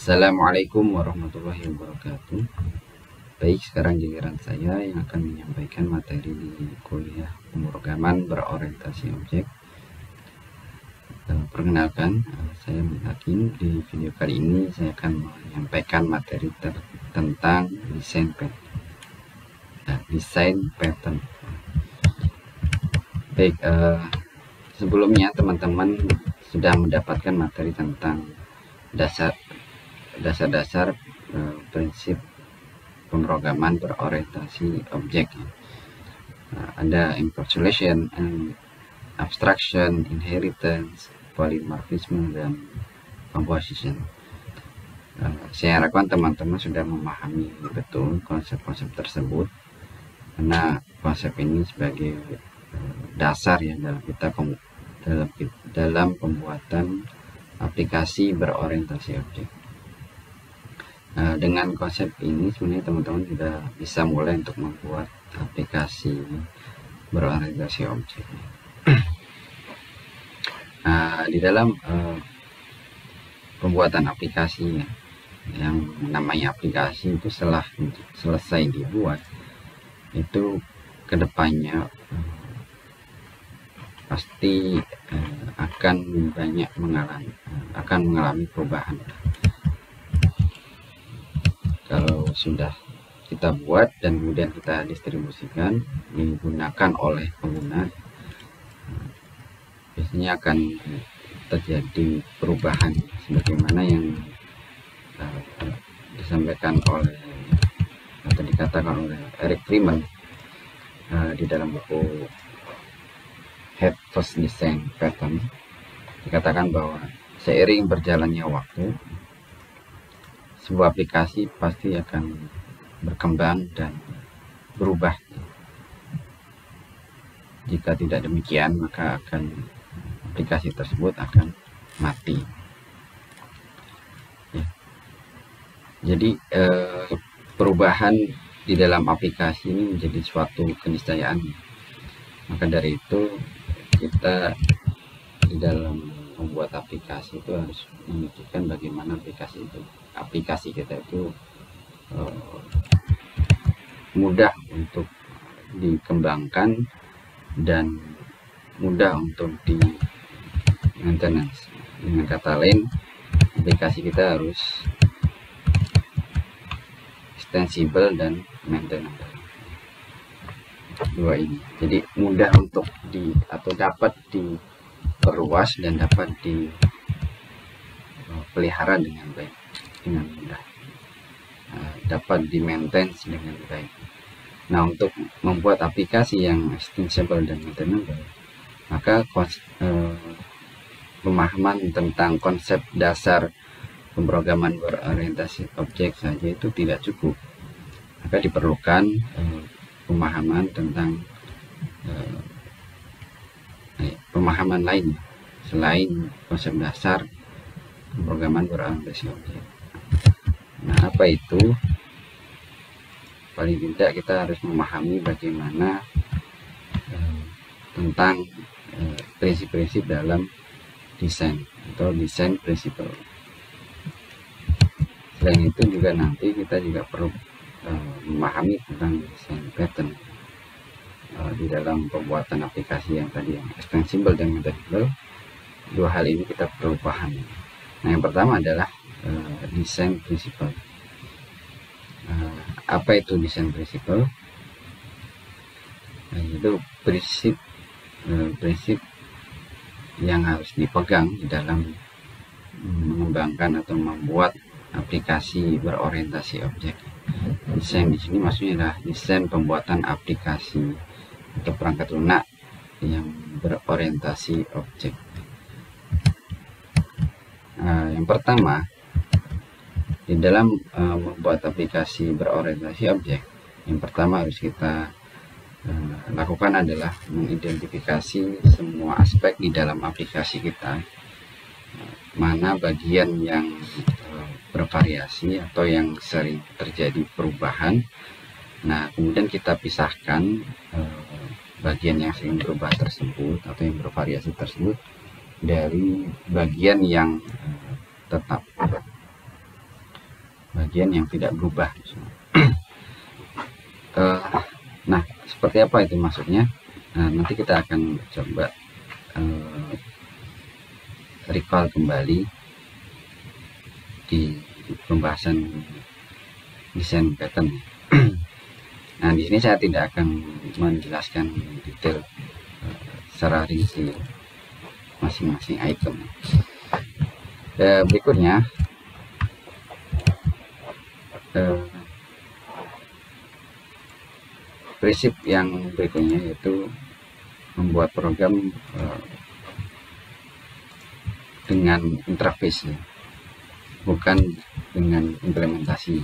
Assalamualaikum warahmatullahi wabarakatuh. Baik, sekarang giliran saya yang akan menyampaikan materi di kuliah pemrograman berorientasi objek. Perkenalkan, saya Hakim. Di video kali ini saya akan menyampaikan materi tentang desain pattern. Baik, sebelumnya teman-teman sudah mendapatkan materi tentang dasar-dasar prinsip pemrograman berorientasi objek. Ada encapsulation, abstraction, inheritance, polymorphism, dan composition. Saya harapkan teman-teman sudah memahami betul konsep-konsep tersebut, karena konsep ini sebagai dasar ya dalam pembuatan aplikasi berorientasi objek. Dengan konsep ini sebenarnya teman-teman sudah bisa mulai untuk membuat aplikasi berorientasi objek. Di dalam pembuatan aplikasi yang namanya aplikasi itu setelah selesai dibuat, itu kedepannya pasti akan mengalami perubahan. Kalau sudah kita buat dan kemudian kita distribusikan digunakan oleh pengguna, biasanya akan terjadi perubahan sebagaimana yang disampaikan oleh atau dikatakan oleh Eric Freeman di dalam buku Head First Design Pattern. Dikatakan bahwa seiring berjalannya waktu, sebuah aplikasi pasti akan berkembang dan berubah. Jika tidak demikian, maka aplikasi tersebut akan mati. Ya. Jadi perubahan di dalam aplikasi ini menjadi suatu keniscayaan. Maka dari itu kita di dalam membuat aplikasi itu harus memikirkan bagaimana aplikasi kita itu mudah untuk dikembangkan dan mudah untuk di maintenance. Dengan kata lain, aplikasi kita harus extensible dan maintainable. Dua ini, jadi mudah untuk dapat diperluas dan dapat dipelihara dengan baik, dengan mudah, dapat di-maintain dengan baik. Nah, untuk membuat aplikasi yang extensible dan maintainable, maka pemahaman tentang konsep dasar pemrograman berorientasi objek saja itu tidak cukup. Maka diperlukan pemahaman tentang pemahaman lain selain konsep dasar pemrograman berorientasi objek. Nah, apa itu? Paling tidak kita harus memahami bagaimana tentang prinsip-prinsip dalam desain atau desain prinsipal. Selain itu juga nanti kita juga perlu memahami tentang desain pattern di dalam pembuatan aplikasi yang tadi yang extensible dan maintainable. Dua hal ini kita perlu pahami. Nah, yang pertama adalah desain prinsipal. Apa itu desain prinsipal? Nah, itu prinsip yang harus dipegang di dalam mengembangkan atau membuat aplikasi berorientasi objek. Desain di sini maksudnya adalah desain pembuatan aplikasi atau perangkat lunak yang berorientasi objek. Yang pertama, di dalam membuat aplikasi berorientasi objek, yang pertama harus kita lakukan adalah mengidentifikasi semua aspek di dalam aplikasi kita, mana bagian yang bervariasi atau yang sering terjadi perubahan. Nah, kemudian kita pisahkan bagian yang sering berubah tersebut atau yang bervariasi tersebut dari bagian yang tetap. bagian yang tidak berubah. Nah, seperti apa itu maksudnya? Nah, nanti kita akan coba recall kembali di pembahasan desain pattern. Nah, di sini saya tidak akan menjelaskan detail secara rinci masing-masing item. Berikutnya prinsip yang berikutnya yaitu membuat program dengan interface, bukan dengan implementasi.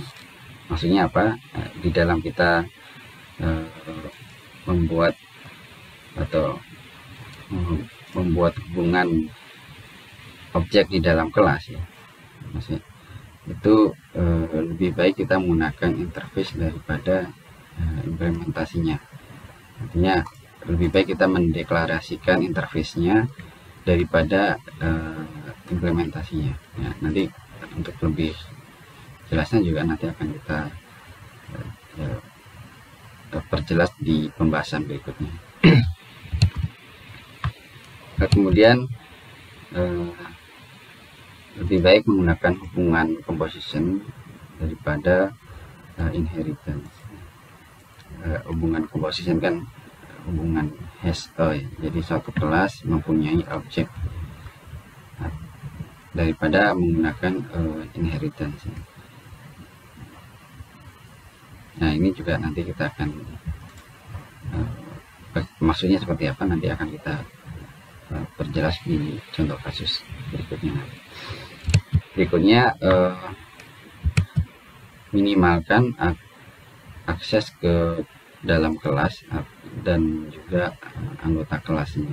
Maksudnya apa? Di dalam kita membuat atau membuat hubungan objek di dalam kelas, ya, maksudnya itu lebih baik kita menggunakan interface daripada implementasinya. Artinya lebih baik kita mendeklarasikan interface-nya daripada implementasinya. Ya, nanti untuk lebih jelasnya juga nanti akan kita perjelas di pembahasan berikutnya. Kemudian lebih baik menggunakan hubungan composition daripada inheritance. Hubungan composition kan hubungan hash, jadi suatu kelas mempunyai objek, daripada menggunakan inheritance. Nah, ini juga nanti kita akan maksudnya seperti apa nanti akan kita perjelas di contoh kasus berikutnya. Berikutnya minimalkan akses ke dalam kelas dan juga anggota kelasnya.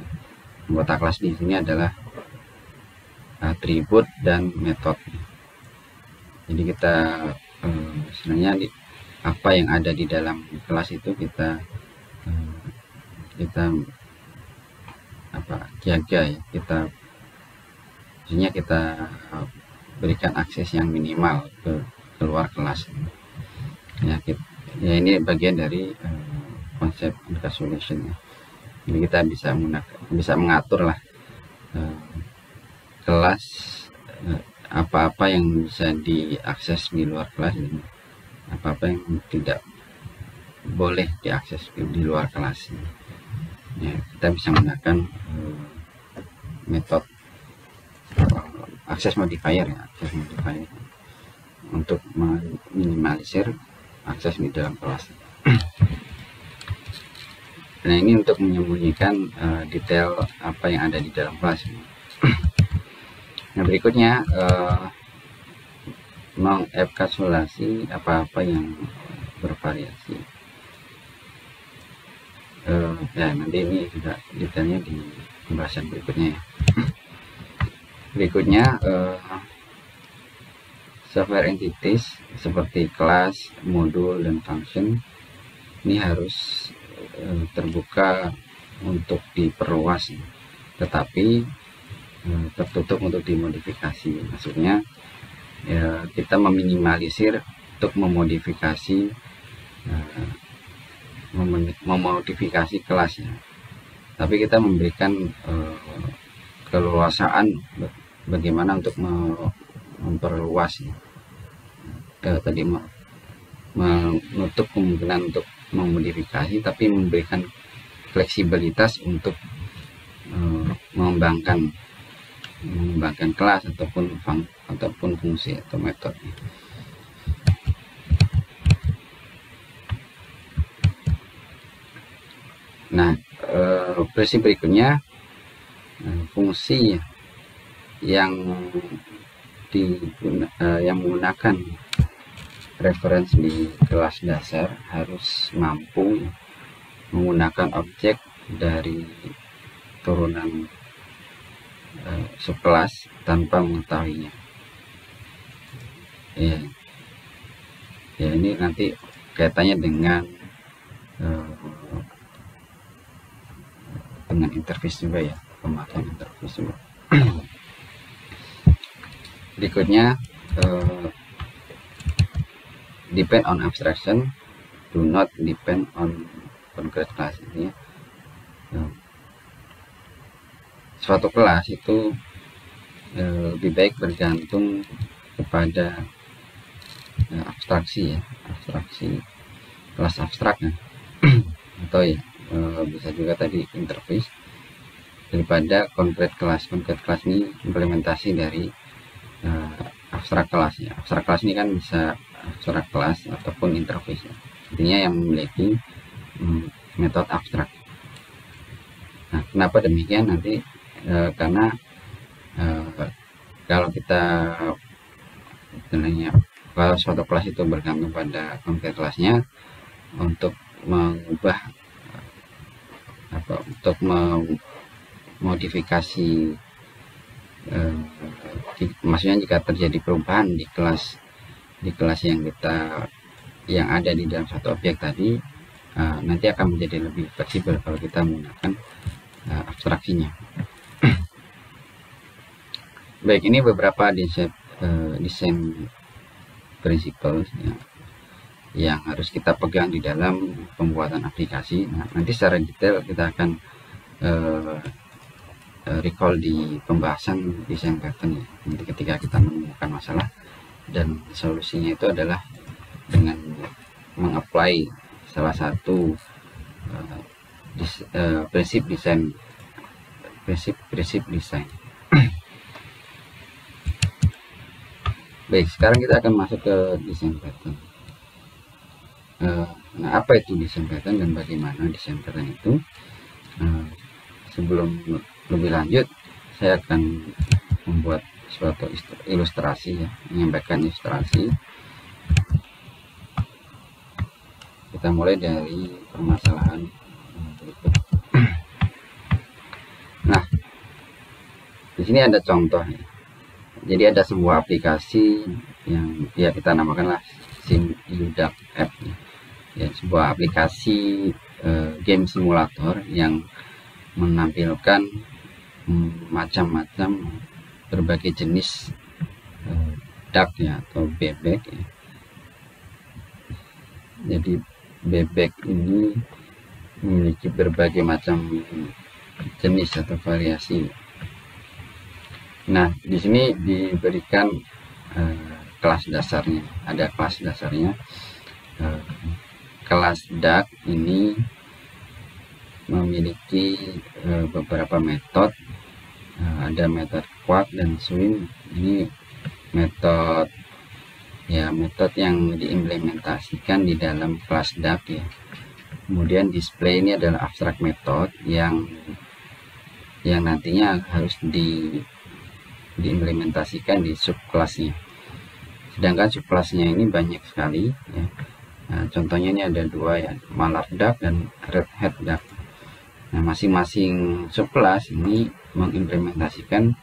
Anggota kelas di sini adalah atribut dan metode. Jadi kita sebenarnya apa yang ada di dalam kelas itu kita jaga, ya, kita maksudnya kita berikan akses yang minimal ke keluar kelas, ya. Ini bagian dari konsep encapsulation, ya. Jadi kita bisa mengatur lah kelas apa-apa yang bisa diakses di luar kelas, apa-apa yang tidak boleh diakses di luar kelas, ya. Kita bisa menggunakan metode akses modifier, ya, akses modifier untuk meminimalisir akses di dalam kelas. Nah, ini untuk menyembunyikan detail apa yang ada di dalam kelas. Nah, berikutnya mengenkapsulasi apa-apa yang bervariasi. Ya, nanti ini juga detailnya di pembahasan berikutnya, ya. Berikutnya software entities seperti kelas, modul, dan function ini harus terbuka untuk diperluas, tetapi tertutup untuk dimodifikasi. Maksudnya ya, kita meminimalisir untuk memodifikasi kelasnya, tapi kita memberikan keleluasaan bagaimana untuk memperluas, tadi menutup kemungkinan untuk memodifikasi, tapi memberikan fleksibilitas untuk mengembangkan kelas ataupun fungsi atau metode. Nah, prinsip berikutnya fungsi yang menggunakan referensi di kelas dasar harus mampu menggunakan objek dari turunan subkelas tanpa mengetahuinya. Ya, ini nanti kaitannya dengan interface juga, ya, pemakaian interface juga. Berikutnya depend on abstraction, do not depend on concrete class. Ini suatu kelas itu lebih baik bergantung kepada abstraksi ya, abstraksi kelas abstrak ya. Atau ya bisa juga tadi interface daripada concrete class. Concrete class ini implementasi dari abstrak kelas ya. Abstrak kelas ini kan bisa abstrak kelas ataupun interface ya. Intinya yang memiliki metode abstrak. Nah, kenapa demikian? Nanti karena kalau kita sebenarnya kalau suatu kelas itu bergantung pada concrete kelasnya, untuk mengubah untuk memodifikasi maksudnya jika terjadi perubahan di kelas yang ada di dalam satu objek tadi, nanti akan menjadi lebih fleksibel kalau kita menggunakan abstraksinya. Baik, ini beberapa desain prinsipal ya, yang harus kita pegang di dalam pembuatan aplikasi. Nah, nanti secara detail kita akan recall di pembahasan desain pattern ya. Nanti ketika kita menemukan masalah dan solusinya itu adalah dengan mengapply salah satu prinsip desain. Baik, sekarang kita akan masuk ke desain pattern. Nah, apa itu desain pattern dan bagaimana desain pattern itu? Sebelum lebih lanjut, saya akan membuat suatu ilustrasi ya, menyampaikan ilustrasi. Kita mulai dari permasalahan berikut. Nah, di sini ada contoh ya. Jadi ada sebuah aplikasi yang ya kita namakanlah SimUDAC app ya, sebuah aplikasi game simulator yang menampilkan macam-macam berbagai jenis duck ya, atau bebek ya. Jadi bebek ini memiliki berbagai macam jenis atau variasi. Nah, di sini diberikan kelas dasarnya. Ada kelas dasarnya. Kelas duck ini memiliki beberapa metode. Ada metode quack dan swim. Ini metode yang diimplementasikan di dalam kelas duck ya. Kemudian display ini adalah abstract method yang nantinya harus diimplementasikan di subkelasnya. Sedangkan subkelasnya ini banyak sekali ya. Nah, contohnya ini ada dua ya, mallard duck dan redhead duck. Nah, masing-masing subkelas ini mengimplementasikan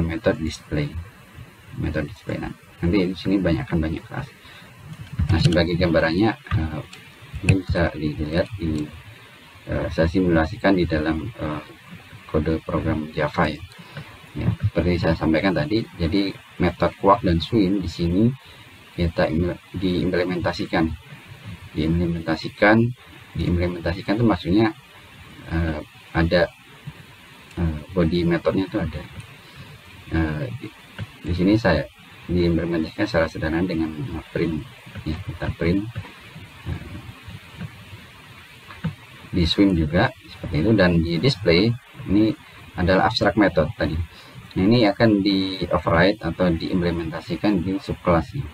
metode display. Nah, nanti di sini banyak kelas. Nah, sebagai gambarannya ini bisa dilihat saya simulasikan di dalam kode program Java ya. Ya, seperti saya sampaikan tadi, jadi metode quack dan swim di sini kita diimplementasikan itu maksudnya ada body metodenya itu ada. Di sini saya diimplementasikan secara sederhana dengan print ya, kita print di swim juga seperti itu, dan di display ini adalah abstract method tadi. Nah, ini akan di override atau diimplementasikan di subkelasnya.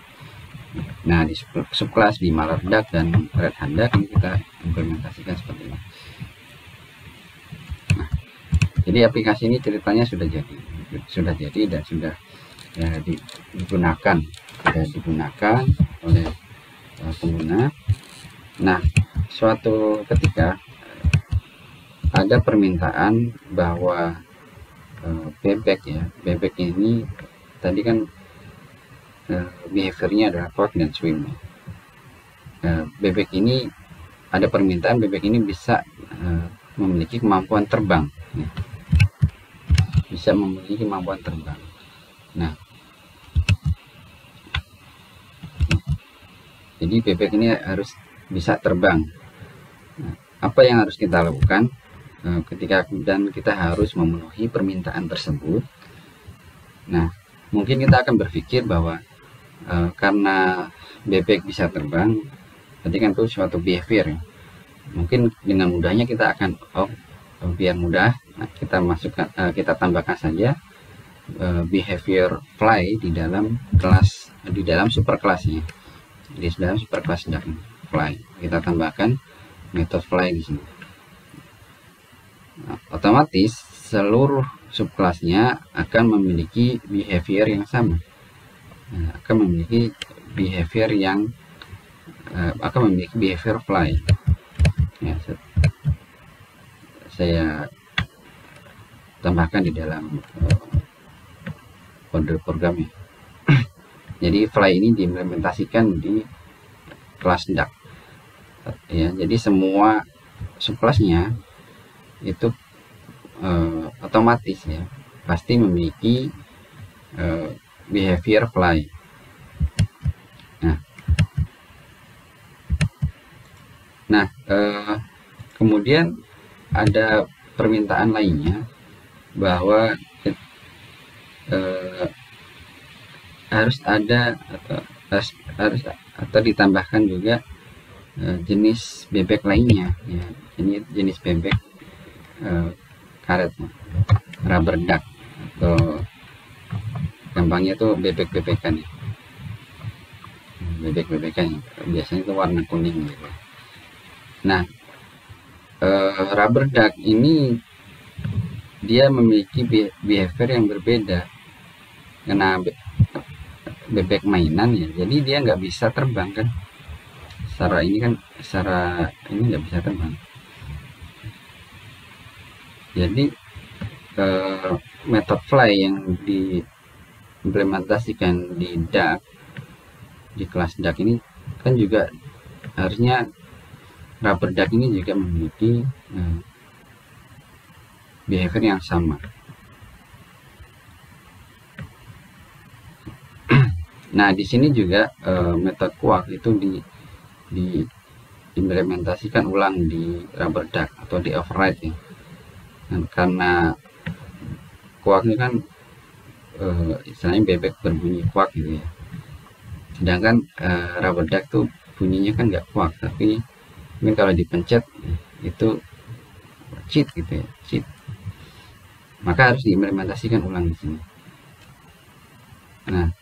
Nah, di subkelas di mallard duck dan redhead duck ini kita implementasikan seperti ini. Nah, jadi aplikasi ini ceritanya sudah jadi dan sudah digunakan oleh pengguna. Nah, suatu ketika ada permintaan bahwa bebek ini tadi kan behaviornya adalah quack dan swim. Bebek ini ada permintaan bebek ini bisa memiliki kemampuan terbang ya. Jadi bebek ini harus bisa terbang. Nah, apa yang harus kita lakukan ketika dan kita harus memenuhi permintaan tersebut? Nah, mungkin kita akan berpikir bahwa karena bebek bisa terbang, berarti kan itu suatu behavior ya. Mungkin dengan mudahnya kita akan biar mudah, kita masukkan kita tambahkan saja behavior fly di dalam kelas, di dalam superkelasnya, di dalam superkelas duck fly kita tambahkan method fly di sini. Nah, otomatis seluruh subkelasnya akan memiliki behavior yang sama. Akan memiliki behavior yang fly ya. Saya tambahkan di dalam kode programnya. Jadi fly ini diimplementasikan di kelas duck ya. Jadi semua subkelasnya itu otomatis ya pasti memiliki behavior fly. Nah, kemudian ada permintaan lainnya bahwa harus ada atau ditambahkan juga jenis bebek lainnya ya. Ini jenis bebek karet, rubber duck, atau gampangnya tuh bebek-bebekan ya. Bebek-bebekan biasanya itu warna kuning gitu. Nah, rubber duck ini dia memiliki behavior yang berbeda karena bebek mainan ya. Jadi dia nggak bisa terbang kan. Secara ini nggak bisa terbang. Jadi method fly yang diimplementasikan di duck, di kelas duck ini kan juga harusnya rubber duck ini juga memiliki behavior yang sama. Nah, di sini juga metode quark itu diimplementasikan ulang di rubber duck atau di override ya. Dan karena quark ini kan istilahnya bebek berbunyi quark gitu ya. Sedangkan rubber duck tuh bunyinya kan nggak quark, tapi mungkin kalau dipencet itu cheat gitu ya, cheat. Maka harus diimplementasikan ulang di sini. Nah,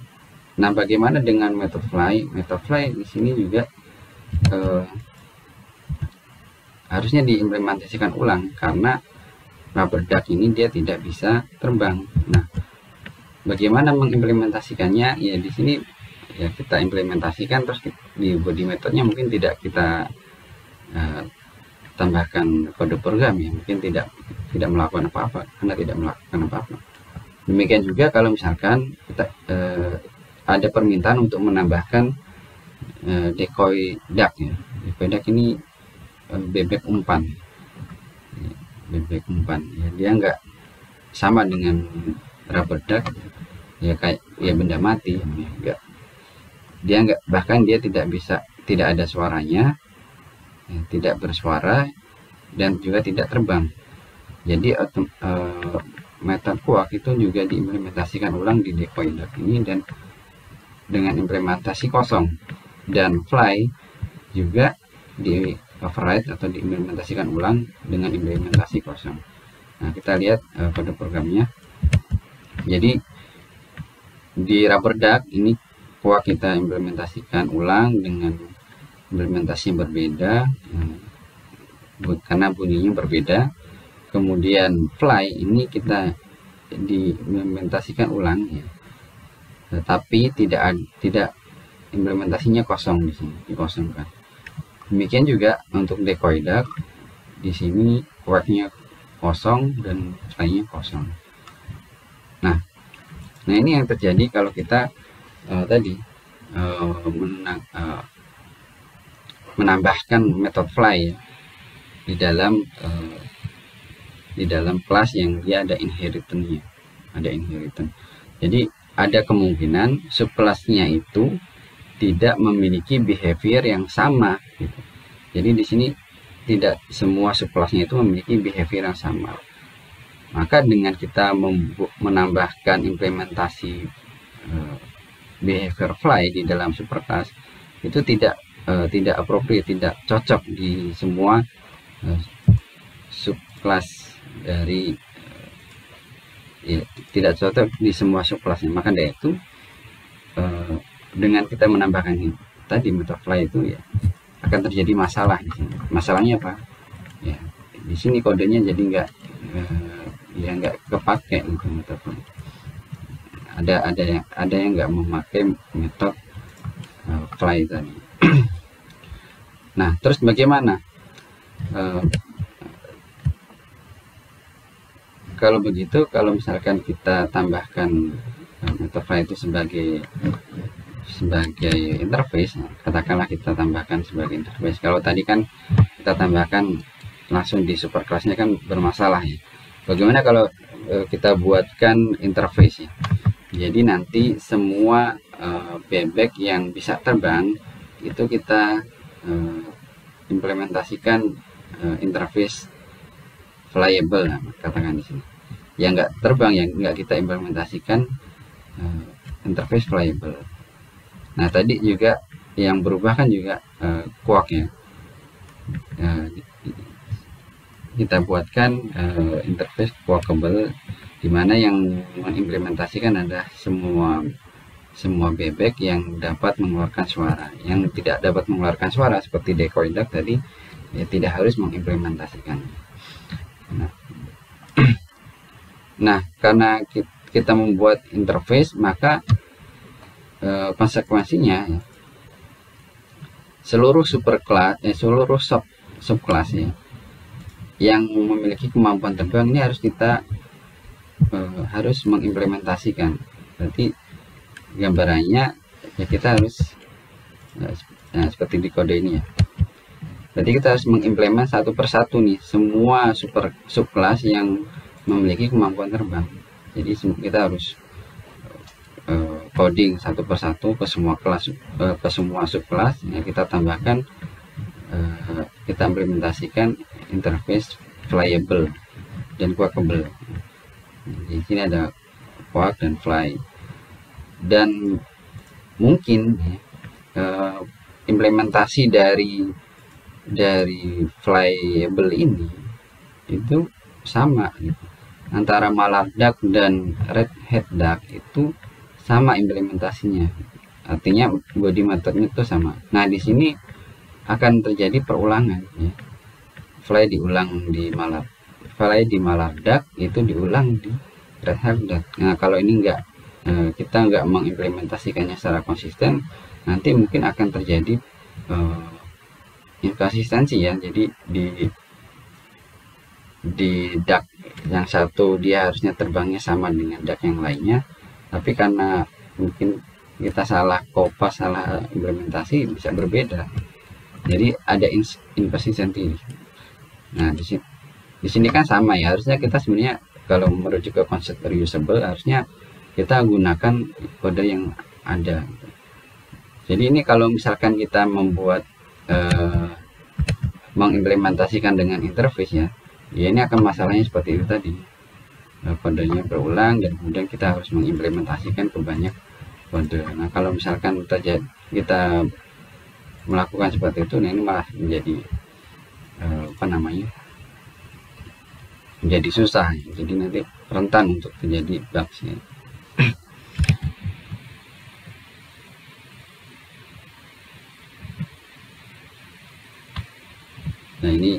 bagaimana dengan method fly? Method fly di sini juga harusnya diimplementasikan ulang karena rubber duck ini dia tidak bisa terbang. Nah, bagaimana mengimplementasikannya? Ya di sini ya kita implementasikan, terus di body methodnya mungkin tidak kita tambahkan kode program ya, mungkin tidak melakukan apa-apa karena tidak melakukan apa-apa. Demikian juga kalau misalkan kita ada permintaan untuk menambahkan decoy duck ya. Decoy duck ini bebek umpan, ya, dia nggak sama dengan rubber duck ya, kayak ya benda mati ya, bahkan dia tidak ada suaranya ya, tidak bersuara dan juga tidak terbang. Jadi metode quark itu juga diimplementasikan ulang di decoy duck ini dan dengan implementasi kosong, dan fly juga di override atau diimplementasikan ulang dengan implementasi kosong. Nah, kita lihat kode programnya. Jadi di rubber duck ini quark kita implementasikan ulang dengan implementasi yang berbeda karena bunyinya berbeda. Kemudian fly ini kita diimplementasikan ulang ya, tetapi tidak implementasinya kosong, di sini dikosongkan. Demikian juga untuk decoy duck, di sini quarknya kosong dan fly-nya kosong. Nah ini yang terjadi kalau kita menambahkan metode fly ya, di dalam kelas yang dia ada inheritance-nya, Jadi ada kemungkinan subkelasnya itu tidak memiliki behavior yang sama gitu. Jadi di sini tidak semua subclassnya itu memiliki behavior yang sama. Maka dengan kita menambahkan implementasi behavior fly di dalam superclass itu tidak appropriate, tidak cocok di semua subclass dari tidak cocok di semua subclassnya. Maka dari itu dengan kita menambahkan ini tadi method fly itu ya akan terjadi masalah di sini. Masalahnya apa? Ya, di sini kodenya jadi nggak kepake gitu method fly. Ada yang nggak memakai metode fly tadi. Nah, terus bagaimana? Kalau begitu, kalau misalkan kita tambahkan metode fly itu sebagai interface, katakanlah kita tambahkan sebagai interface. Kalau tadi kan kita tambahkan langsung di superclassnya kan bermasalah ya. Bagaimana kalau kita buatkan interface ya? Jadi nanti semua bebek yang bisa terbang itu kita implementasikan interface flyable, katakan di sini. Yang nggak terbang, yang nggak kita implementasikan interface flyable. Nah tadi juga yang berubah kan juga quark ya. Kita buatkan interface quarkable, dimana yang mengimplementasikan adalah semua bebek yang dapat mengeluarkan suara. Yang tidak dapat mengeluarkan suara seperti decoy duck tadi ya tidak harus mengimplementasikan. Nah karena kita membuat interface, maka konsekuensinya ya, seluruh superclass seluruh subclass ya, yang memiliki kemampuan terbang ini harus kita harus mengimplementasikan. Berarti gambarannya ya kita harus seperti di kode ini ya. Berarti kita harus mengimplement satu persatu nih semua subclass yang memiliki kemampuan terbang. Jadi kita harus coding satu persatu ke semua kelas, ke semua subclass yang kita tambahkan, kita implementasikan interface flyable dan quarkable. Di sini ada quark dan fly, dan mungkin implementasi dari flyable ini itu sama gitu. Antara mallard duck dan red-head duck itu sama implementasinya, artinya body methodnya itu sama. Nah di sini akan terjadi perulangan ya. Fly diulang di mallard duck, itu diulang di red-head duck. Nah kalau ini kita nggak mengimplementasikannya secara konsisten, nanti mungkin akan terjadi inkonsistensi ya. Jadi di duck yang satu dia harusnya terbangnya sama dengan duck yang lainnya, tapi karena mungkin kita salah kopas, salah implementasi, bisa berbeda. Jadi ada inconsistency. Nah di sini kan sama ya, harusnya kita sebenarnya kalau merujuk ke konsep reusable harusnya kita gunakan kode yang ada. Jadi ini kalau misalkan kita membuat mengimplementasikan dengan interface ya ini akan masalahnya seperti itu tadi, kodenya berulang dan kemudian kita harus mengimplementasikan ke banyak kode. Nah kalau misalkan kita melakukan seperti itu, nah ini malah menjadi menjadi susah, jadi nanti rentan untuk terjadi bugs ya. Nah ini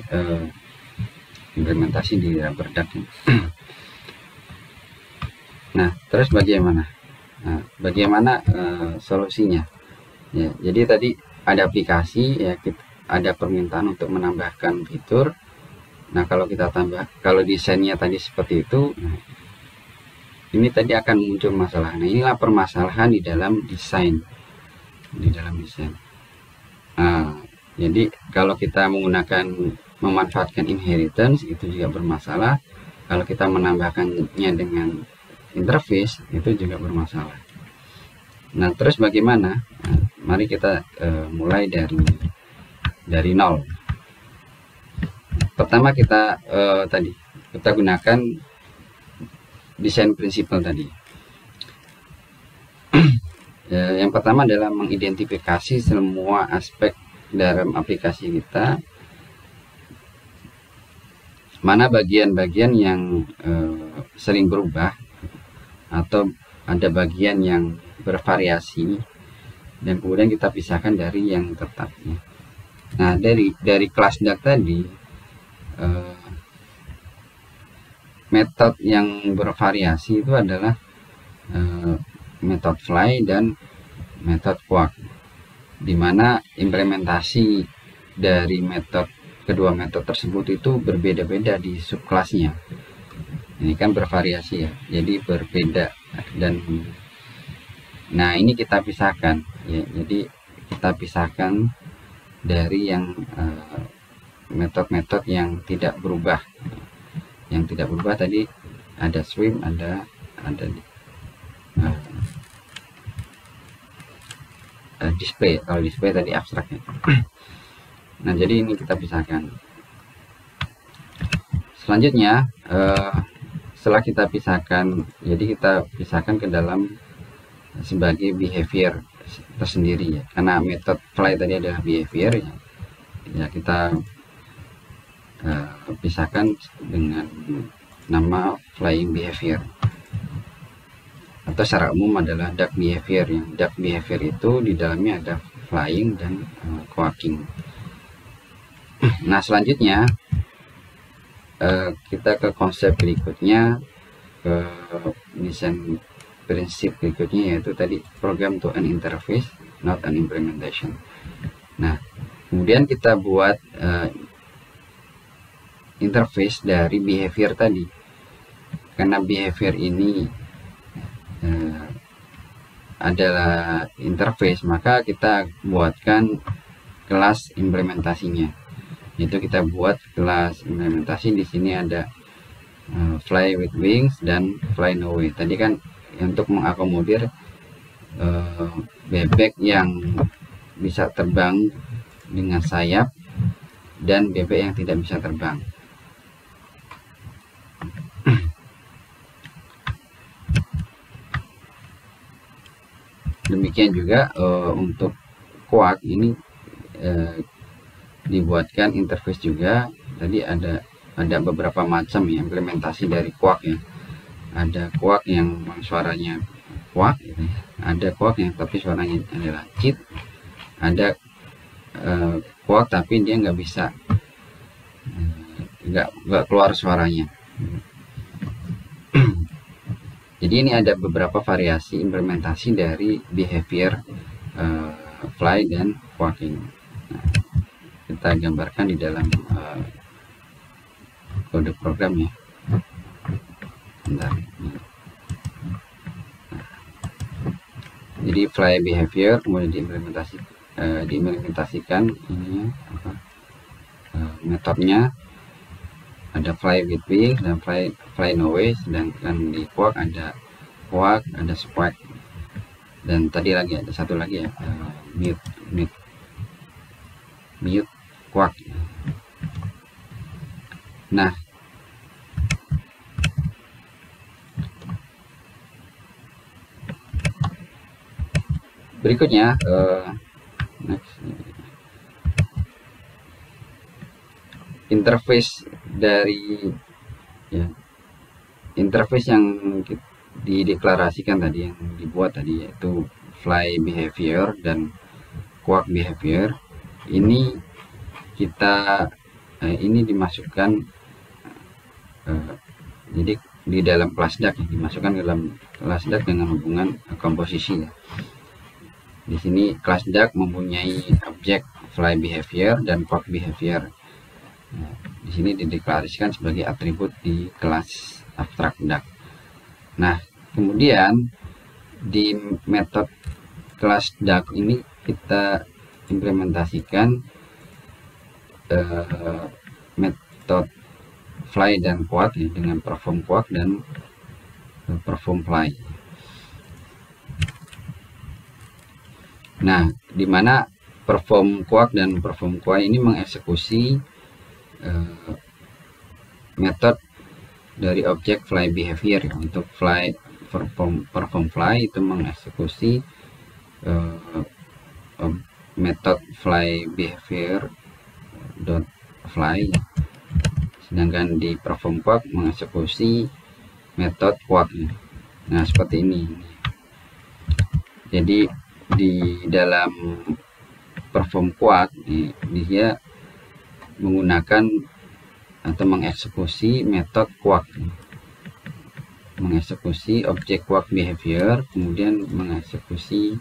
implementasi di rubber duck. Nah terus bagaimana? Bagaimana solusinya? Ya, jadi tadi ada aplikasi ya, ada permintaan untuk menambahkan fitur. Nah kalau kita kalau desainnya tadi seperti itu, nah, ini tadi akan muncul masalah. Nah inilah permasalahan di dalam desain. Jadi kalau kita memanfaatkan inheritance itu juga bermasalah. Kalau kita menambahkannya dengan interface itu juga bermasalah. Nah terus bagaimana? mari kita mulai dari nol. Pertama kita gunakan desain prinsipal tadi. Yang pertama adalah mengidentifikasi semua aspek dalam aplikasi kita, mana bagian-bagian yang sering berubah atau ada bagian yang bervariasi, dan kemudian kita pisahkan dari yang tetap. Nah, dari kelas DAG tadi, metode yang bervariasi itu adalah metode fly dan metode quark, dimana implementasi dari kedua metode tersebut itu berbeda-beda di subkelasnya. Ini kan bervariasi ya, jadi berbeda. Dan nah, ini kita pisahkan ya, jadi kita pisahkan dari yang metode-metode yang tidak berubah. Yang tidak berubah tadi ada swim, ada display. Kalau display tadi abstraknya. Nah, jadi ini kita pisahkan. Selanjutnya, setelah kita pisahkan, jadi kita pisahkan ke dalam sebagai behavior tersendiri ya, karena metode fly tadi adalah behavior ya, kita pisahkan dengan nama flying behavior, atau secara umum adalah duck behavior. Yang duck behavior itu di dalamnya ada flying dan quacking. Nah, selanjutnya kita ke konsep berikutnya, ke desain prinsip berikutnya, yaitu tadi program to an interface, not an implementation. Nah, kemudian kita buat interface dari behavior tadi. Karena behavior ini adalah interface, maka kita buatkan kelas implementasinya. Itu kita buat kelas implementasi. Di sini ada fly with wings dan fly no way. Tadi kan untuk mengakomodir bebek yang bisa terbang dengan sayap dan bebek yang tidak bisa terbang. Demikian juga untuk quark ini dibuatkan interface juga. Tadi ada beberapa macam ya, implementasi dari quark ya. Ada quark yang suaranya quark gitu ya. Ada quark yang tapi suaranya adalah cheat. Ada quark tapi dia nggak bisa, nggak keluar suaranya. Jadi ini ada beberapa variasi implementasi dari behavior fly dan quacking. Nah, kita gambarkan di dalam kode program ya. Bentar. Nah, jadi fly behavior kemudian diimplementasikan ini metodenya. Ada fly with wings dan fly no way, sedangkan di quark ada quark, ada squawk, dan tadi lagi ada satu lagi ya, mute quark. Nah, berikutnya next, interface dari ya, interface yang dideklarasikan tadi, yang dibuat tadi, yaitu fly behavior dan quark behavior. Ini kita ini dimasukkan jadi di dalam kelas DAG, dimasukkan ke dalam kelas DAG dengan hubungan komposisi ya. Di sini kelas DAG mempunyai objek fly behavior dan quark behavior. Nah, di sini dideklarasikan sebagai atribut di kelas abstrak DAG. Nah, kemudian di metode kelas DAG ini kita implementasikan metode fly dan quark ya, dengan perform quark dan perform fly. Nah, di mana perform quark dan perform quay ini mengeksekusi metode dari objek fly behavior. Untuk fly perform fly itu mengeksekusi metode fly behavior dot fly, sedangkan di perform quark mengeksekusi metode quark. Nah, seperti ini. Jadi di dalam perform quark dia menggunakan atau mengeksekusi metode quark, mengeksekusi objek quark behavior, kemudian mengeksekusi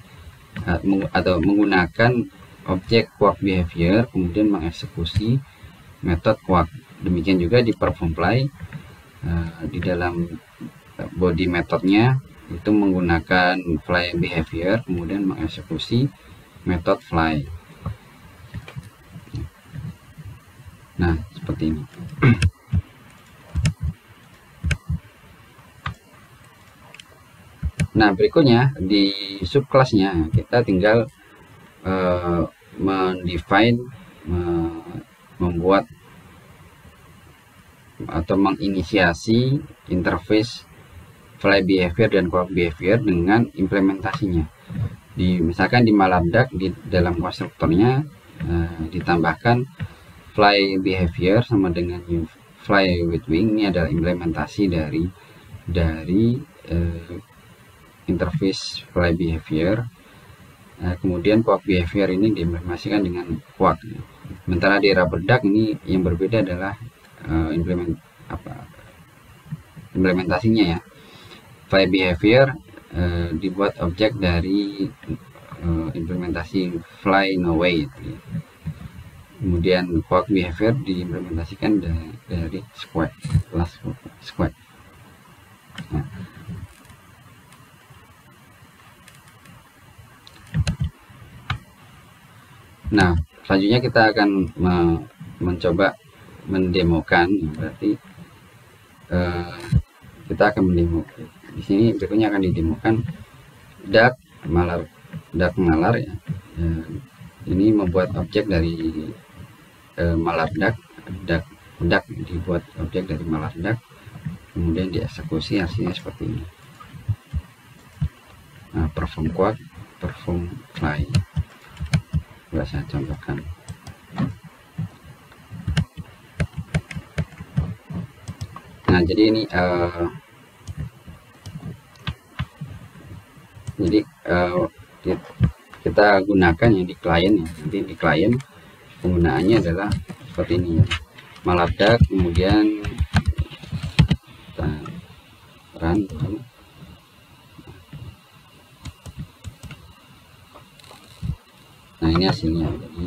atau menggunakan objek quark behavior, kemudian mengeksekusi metode quark. Demikian juga di perform fly, di dalam body metodenya itu menggunakan fly behavior, kemudian mengeksekusi metode fly. Nah, seperti ini. Nah, berikutnya di subkelasnya kita tinggal mendefine, membuat atau menginisiasi interface fly behavior dan quark behavior dengan implementasinya. Misalkan di Malardak, di dalam konstruktornya ditambahkan fly behavior sama dengan new fly with wing. Ini adalah implementasi dari interface fly behavior. Kemudian quark behavior ini diimplementasikan dengan quark. Sementara di rubber duck ini yang berbeda adalah implementasinya ya. Fly behavior dibuat objek dari implementasi fly no way. Kemudian quark behavior diimplementasikan dari square, last square. Nah, selanjutnya kita akan mencoba mendemokan. Berarti kita akan mendemokan. Di sini berikutnya akan didemokan duck malar ya. Ini membuat objek dari malar duck dibuat objek dari malar duck, kemudian dieksekusi, hasilnya seperti ini. Nah, perform quark, perform fly. Coba saya contohkan. Nah, jadi ini kita gunakan yang di klien ya. Nanti di klien penggunaannya adalah seperti ini ya. Malardak, kemudian kita run. Nah, ini hasilnya. Jadi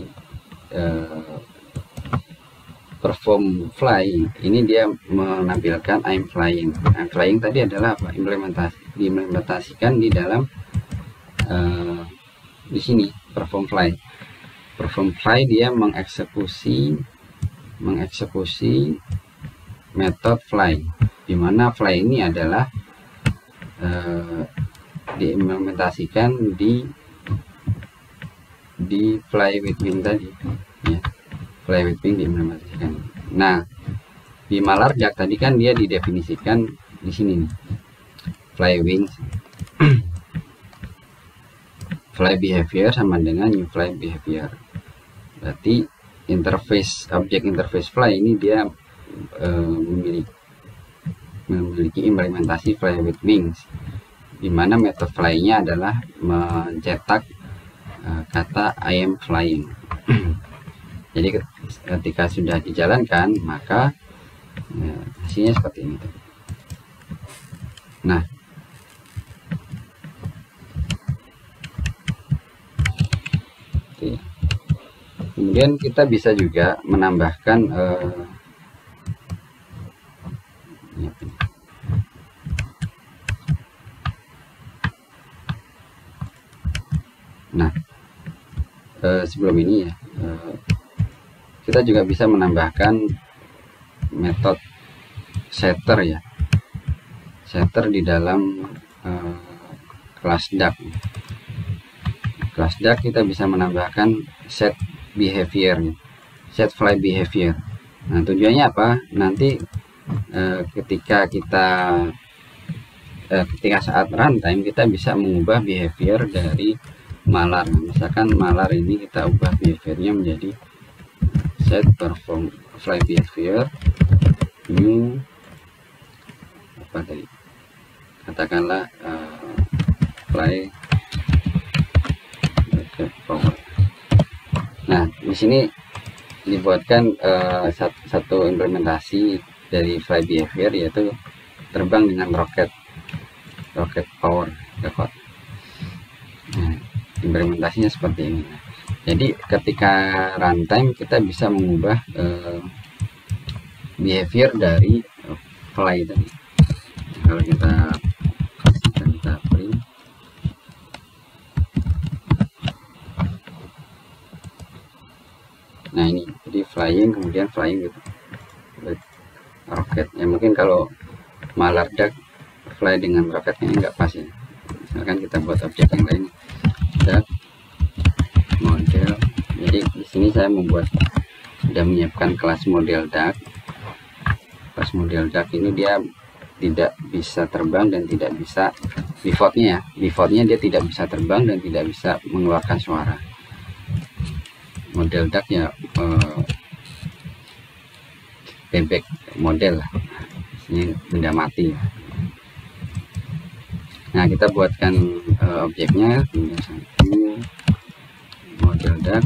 perform fly ini dia menampilkan I'm flying. I'm flying tadi adalah apa? Diimplementasikan di dalam di sini perform fly. Perform fly dia mengeksekusi metode fly, di mana fly ini adalah diimplementasikan di fly with wing tadi ya. Fly with wing diimplementasikan. Nah, di Malardak tadi kan dia didefinisikan di sini nih, fly wings. Fly behavior sama dengan new fly behavior. Berarti objek interface fly ini dia memiliki implementasi fly with wings, di mana metode fly-nya adalah mencetak kata I am flying. Jadi ketika sudah dijalankan, maka hasilnya seperti ini. Nah, kemudian kita bisa juga menambahkan sebelum ini ya, kita juga bisa menambahkan metode setter ya, setter di dalam kelas duck kelas Duck kita bisa menambahkan set behavior, set fly behavior. Nah, tujuannya apa? Nanti ketika saat runtime kita bisa mengubah behavior dari malar. Misalkan malar ini kita ubah behaviornya menjadi set perform fly behavior new apa tadi, katakanlah fly power. Nah, di sini dibuatkan satu implementasi dari fly behavior, yaitu terbang dengan roket power. Nah, implementasinya seperti ini. Jadi ketika runtime kita bisa mengubah behavior dari fly tadi. Kalau kita print, nah ini jadi flying, kemudian flying gitu, roket ya. Mungkin kalau malar Duck fly dengan roketnya nggak pas ya. Misalkan kita buat objek yang lain, Duck model. Jadi di sini saya sudah menyiapkan kelas model Duck. Kelas model Duck ini dia tidak bisa terbang dan tidak bisa defaultnya dia tidak bisa terbang dan tidak bisa mengeluarkan suara. Model Duck ya bebek model lah, ini benda mati. Nah, kita buatkan objeknya, satu model Duck.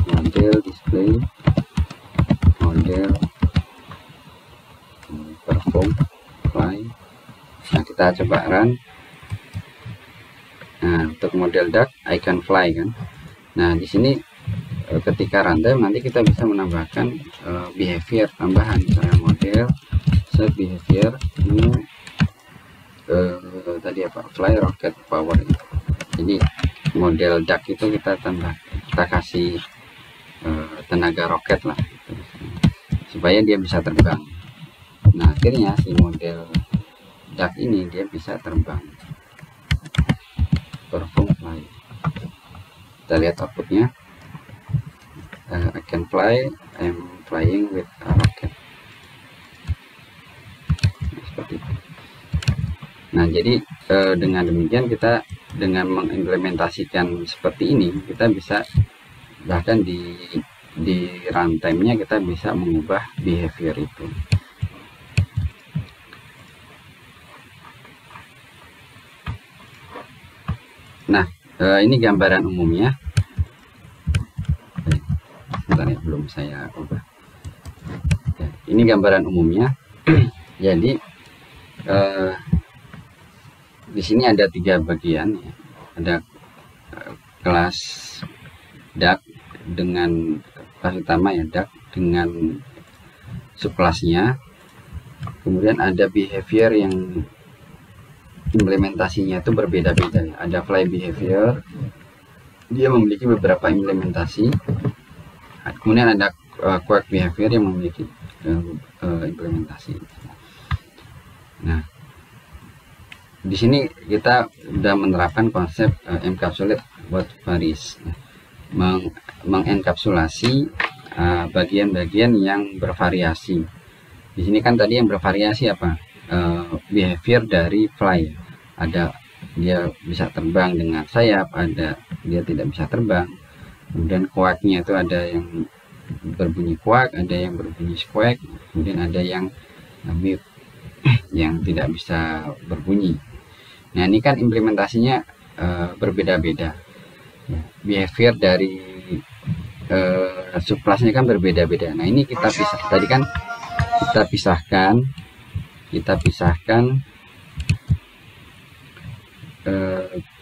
Model display, model perform fly. Nah, kita coba run. Nah, untuk model Duck icon fly kan. Nah, di sini ketika runtime nanti kita bisa menambahkan behavior tambahan, misalnya model set behavior new tadi apa, fly rocket power. Jadi model Duck itu kita kasih tenaga roket lah, supaya dia bisa terbang. Nah, akhirnya si model Duck ini dia bisa terbang, perform fly. Kita lihat outputnya, I can fly, I'm flying with a rocket. Nah, seperti itu. Nah, jadi dengan demikian kita dengan mengimplementasikan seperti ini, kita bisa bahkan di runtime-nya kita bisa mengubah behavior itu. Nah, ini gambaran umumnya. Sebentar ya, belum saya ubah. Ya, ini gambaran umumnya. Jadi di sini ada 3 bagian ya. Ada kelas Duck dengan kelas utama ya, Duck dengan subkelasnya. Kemudian ada behavior yang implementasinya itu berbeda-beda ya. Ada fly behavior, dia memiliki beberapa implementasi. Kemudian ada quack behavior yang memiliki implementasi. Nah, di sini kita sudah menerapkan konsep encapsulate what varies, mengenkapsulasi bagian-bagian yang bervariasi. Di sini kan tadi yang bervariasi apa? Behavior dari fly. Ada dia bisa terbang dengan sayap, ada dia tidak bisa terbang. Kemudian quack-nya itu ada yang berbunyi quack, ada yang berbunyi squawk, kemudian ada yang mute yang tidak bisa berbunyi. Nah, ini kan implementasinya berbeda-beda. Behavior dari subkelasnya kan berbeda-beda. Nah, ini kita tadi kan kita pisahkan,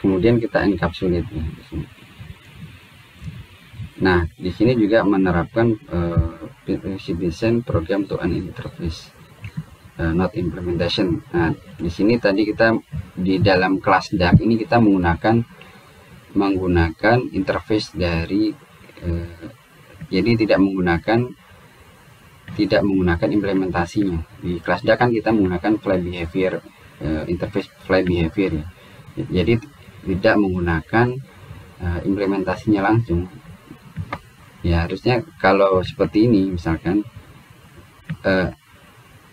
kemudian kita encapsulate. Nah, di sini juga menerapkan design program to an interface, not implementation. Nah, di sini tadi kita di dalam kelas Duck ini kita menggunakan interface dari jadi tidak menggunakan tidak menggunakan implementasinya. Di kelas DAC kan kita menggunakan fly behavior, interface fly behavior ya. Jadi tidak menggunakan implementasinya langsung. Ya harusnya kalau seperti ini misalkan,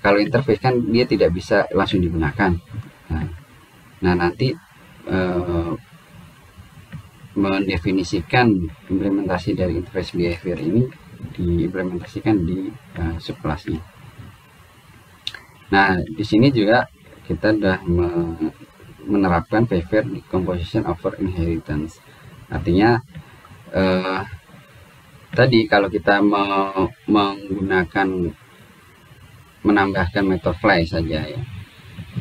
kalau interface kan dia tidak bisa langsung digunakan. Nah nanti mendefinisikan implementasi dari interface behavior ini diimplementasikan di subkelasnya. Nah di sini juga kita sudah menerapkan behavior decomposition over inheritance. Artinya tadi kalau kita menambahkan metode fly saja ya,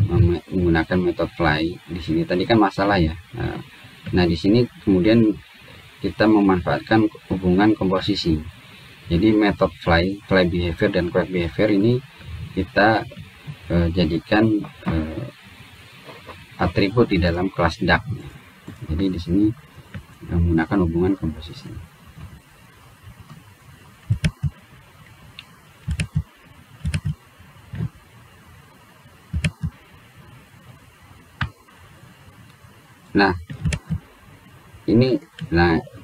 menggunakan metode fly di sini tadi kan masalah ya. Nah di sini kemudian kita memanfaatkan hubungan komposisi. Jadi metode fly behavior dan correct behavior ini kita jadikan atribut di dalam kelas DAC. Jadi di sini menggunakan hubungan komposisi. Nah ini,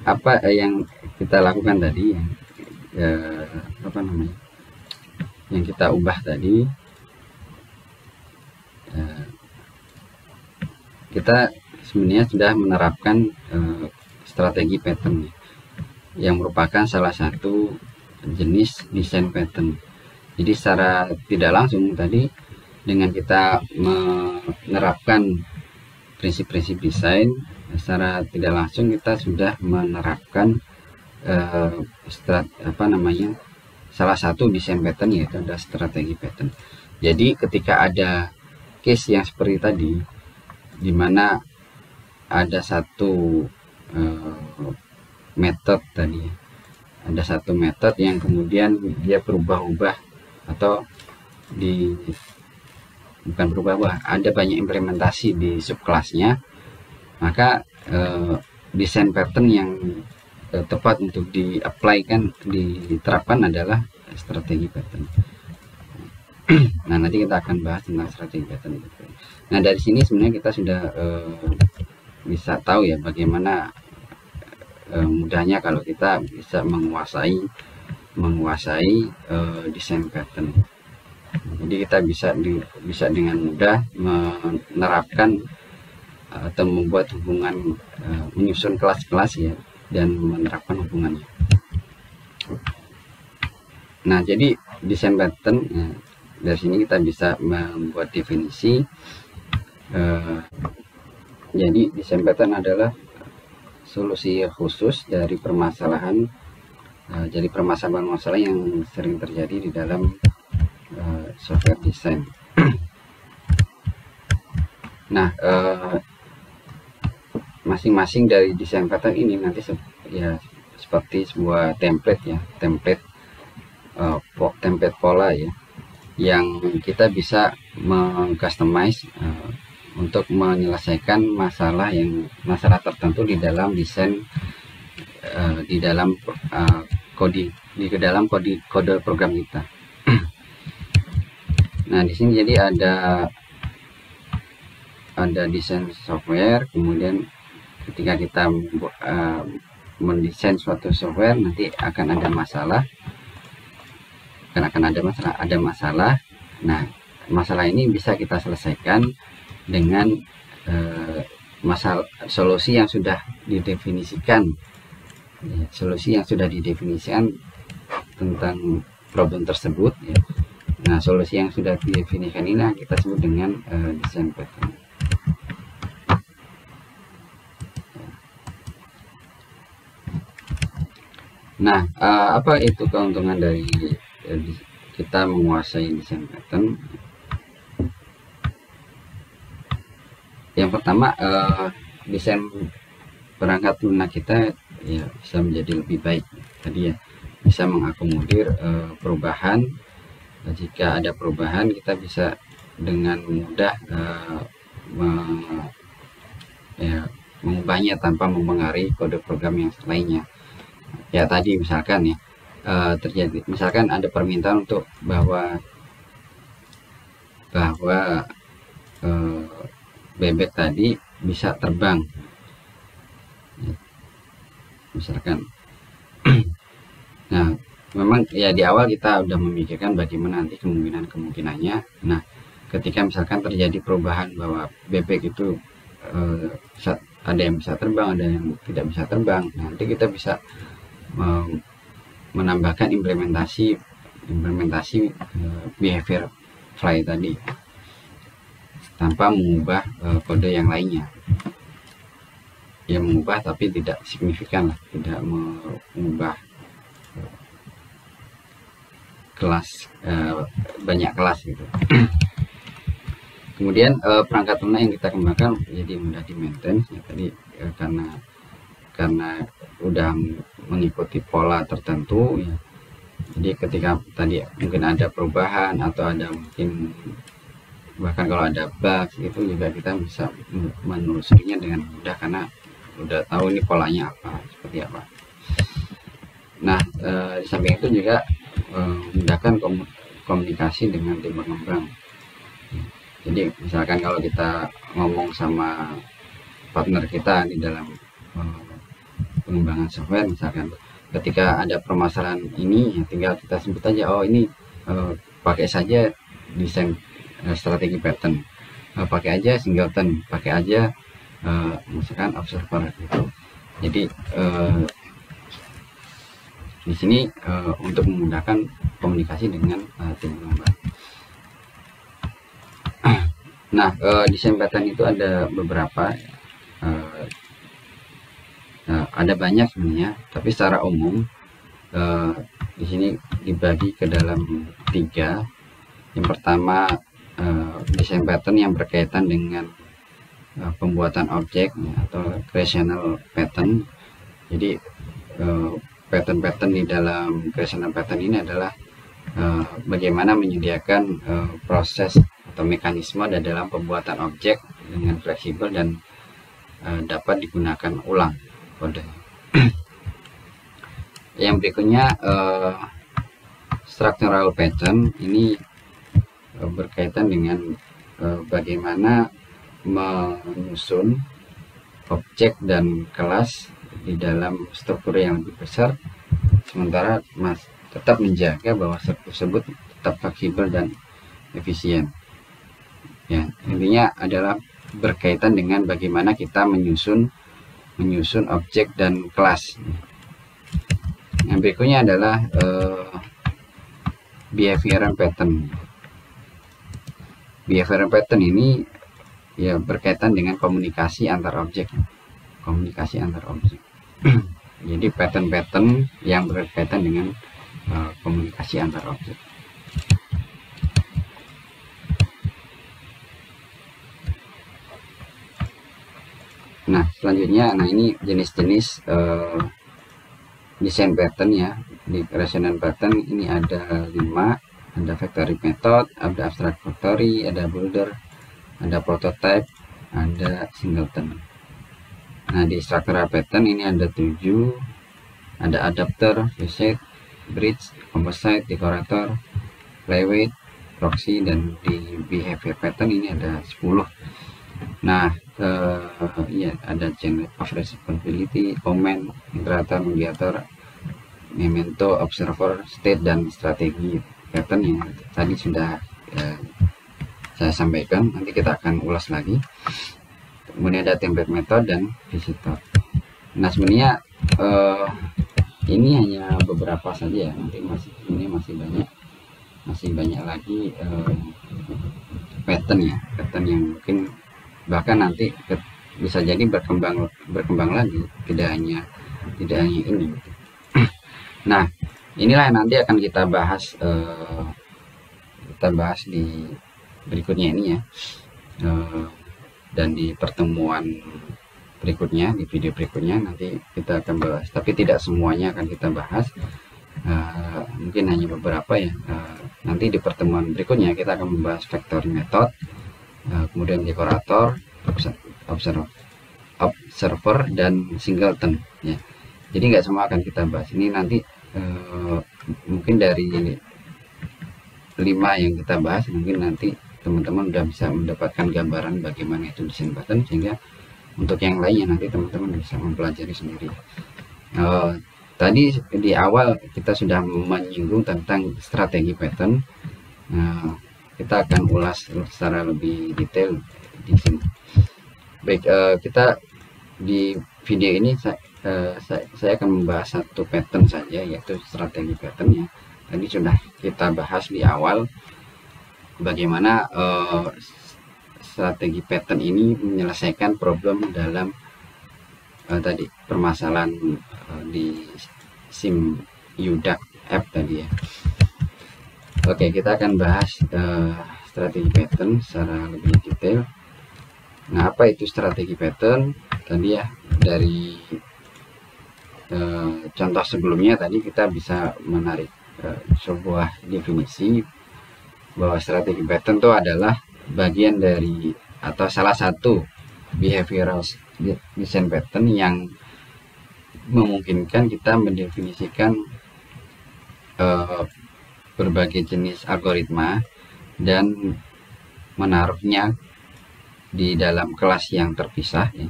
apa yang kita lakukan tadi, yang kita ubah tadi, kita sebenarnya sudah menerapkan strategi pattern yang merupakan salah satu jenis desain pattern. Jadi secara tidak langsung tadi dengan kita menerapkan prinsip-prinsip desain, secara tidak langsung kita sudah menerapkan salah satu desain pattern, yaitu ada strategi pattern. Jadi ketika ada case yang seperti tadi, di mana ada satu metode tadi, ada satu metode yang kemudian dia berubah-ubah atau bukan berubah-ubah, ada banyak implementasi di subkelasnya, maka desain pattern yang tepat untuk diterapkan adalah strategi pattern. Nah nanti kita akan bahas tentang strategi pattern. Nah dari sini sebenarnya kita sudah bisa tahu ya bagaimana mudahnya kalau kita bisa menguasai desain pattern. Jadi kita bisa dengan mudah menerapkan atau membuat hubungan, menyusun kelas-kelas ya, dan menerapkan hubungannya. Nah jadi desain pattern, dari sini kita bisa membuat definisi. Jadi desain pattern adalah solusi khusus dari permasalahan, jadi permasalahan yang sering terjadi di dalam software design. Nah masing-masing dari desain pattern ini nanti ya seperti sebuah template ya, template pola ya, yang kita bisa mengcustomize untuk menyelesaikan masalah tertentu di dalam desain, di dalam kode program kita. Nah di sini jadi ada desain software, kemudian ketika kita mendesain suatu software nanti akan ada masalah, ada masalah. Nah masalah ini bisa kita selesaikan dengan solusi yang sudah didefinisikan, tentang problem tersebut ya. Nah solusi yang sudah didefinisikan ini kita sebut dengan desain pattern. Nah apa itu keuntungan dari kita menguasai desain pattern? Yang pertama, desain perangkat lunak kita ya bisa menjadi lebih baik tadi ya, bisa mengakomodir perubahan. Jika ada perubahan kita bisa dengan mudah mengubahnya tanpa mempengaruhi kode program yang lainnya. Ya tadi misalkan ya, terjadi, misalkan ada permintaan untuk bahwa bebek tadi bisa terbang, misalkan. Nah, memang ya di awal kita udah memikirkan bagaimana nanti kemungkinannya. Nah, ketika misalkan terjadi perubahan bahwa bebek itu ada yang bisa terbang, ada yang tidak bisa terbang, nanti kita bisa menambahkan implementasi behavior fly tadi tanpa mengubah kode yang lainnya. Ya mengubah tapi tidak signifikan lah, tidak mengubah kelas banyak kelas gitu. Kemudian perangkat lunak yang kita kembangkan jadi mudah di maintain ya, tadi karena udah mengikuti pola tertentu ya. Jadi ketika tadi mungkin ada perubahan atau ada mungkin bahkan kalau ada bug itu juga kita bisa menelusurinya dengan mudah karena udah tahu ini polanya apa, seperti apa. Nah, di samping itu juga memudahkan komunikasi dengan tim pengembang. Jadi misalkan kalau kita ngomong sama partner kita di dalam pengembangan software, misalkan ketika ada permasalahan ini ya tinggal kita sebut aja, oh ini pakai saja desain strategi pattern, pakai aja singleton, pakai aja misalkan observer gitu. Jadi di sini untuk memudahkan komunikasi dengan tim pengembang. Nah, desain pattern itu ada beberapa, ada banyak sebenarnya, tapi secara umum di sini dibagi ke dalam 3. Yang pertama desain pattern yang berkaitan dengan pembuatan objek ya, atau creational pattern. Jadi pattern-pattern di dalam creational pattern ini adalah bagaimana menyediakan proses atau mekanisme dalam pembuatan objek dengan fleksibel dan dapat digunakan ulang kode. Yang berikutnya structural pattern ini berkaitan dengan bagaimana menyusun objek dan kelas di dalam struktur yang lebih besar, sementara tetap menjaga bahwa struktur tersebut tetap fleksibel dan efisien. Ya, intinya adalah berkaitan dengan bagaimana kita menyusun objek dan kelas. Yang berikutnya adalah behavioral pattern. Behavioral pattern ini ya berkaitan dengan komunikasi antar objek. Jadi pattern-pattern yang berkaitan dengan komunikasi antar objek. Nah, selanjutnya, ini jenis-jenis desain pattern ya. Di resonance pattern ini ada 5, ada factory method, ada abstract factory, ada builder, ada prototype, ada singleton. Nah, di structural pattern ini ada 7, ada adapter, facet, bridge, composite, decorator, flyweight, proxy, dan di behavior pattern ini ada 10. Nah, ya ada chain of responsibility, comment, iterator, mediator, memento, observer, state, dan strategi pattern yang tadi sudah saya sampaikan. Nanti kita akan ulas lagi. Kemudian ada template method dan visitor. Nah, sebenarnya ini hanya beberapa saja ya. Nanti masih banyak lagi pattern yang mungkin bahkan nanti bisa jadi berkembang lagi, tidak hanya ini. Nah, inilah yang nanti akan kita bahas di berikutnya ini ya, dan di pertemuan berikutnya, di video berikutnya nanti kita akan bahas, tapi tidak semuanya akan kita bahas, mungkin hanya beberapa ya. Nanti di pertemuan berikutnya kita akan membahas factory method, kemudian decorator, observer, dan singleton ya. Jadi nggak semua akan kita bahas. Ini nanti mungkin dari 5 yang kita bahas, mungkin nanti teman-teman udah bisa mendapatkan gambaran bagaimana itu desain pattern, sehingga untuk yang lainnya nanti teman-teman bisa mempelajari sendiri. Tadi di awal kita sudah menyinggung tentang strategi pattern. Kita akan ulas secara lebih detail di sini. Baik, kita di video ini saya akan membahas satu pattern saja, yaitu strategi pattern ya. Tadi sudah kita bahas di awal bagaimana strategi pattern ini menyelesaikan problem dalam tadi permasalahan di SIM UDAC app tadi ya. Oke, kita akan bahas strategi pattern secara lebih detail. Nah, apa itu strategi pattern? Tadi ya, dari contoh sebelumnya tadi kita bisa menarik sebuah definisi bahwa strategi pattern itu adalah bagian dari atau salah satu behavioral design pattern yang memungkinkan kita mendefinisikan berbagai jenis algoritma dan menaruhnya di dalam kelas yang terpisah ya.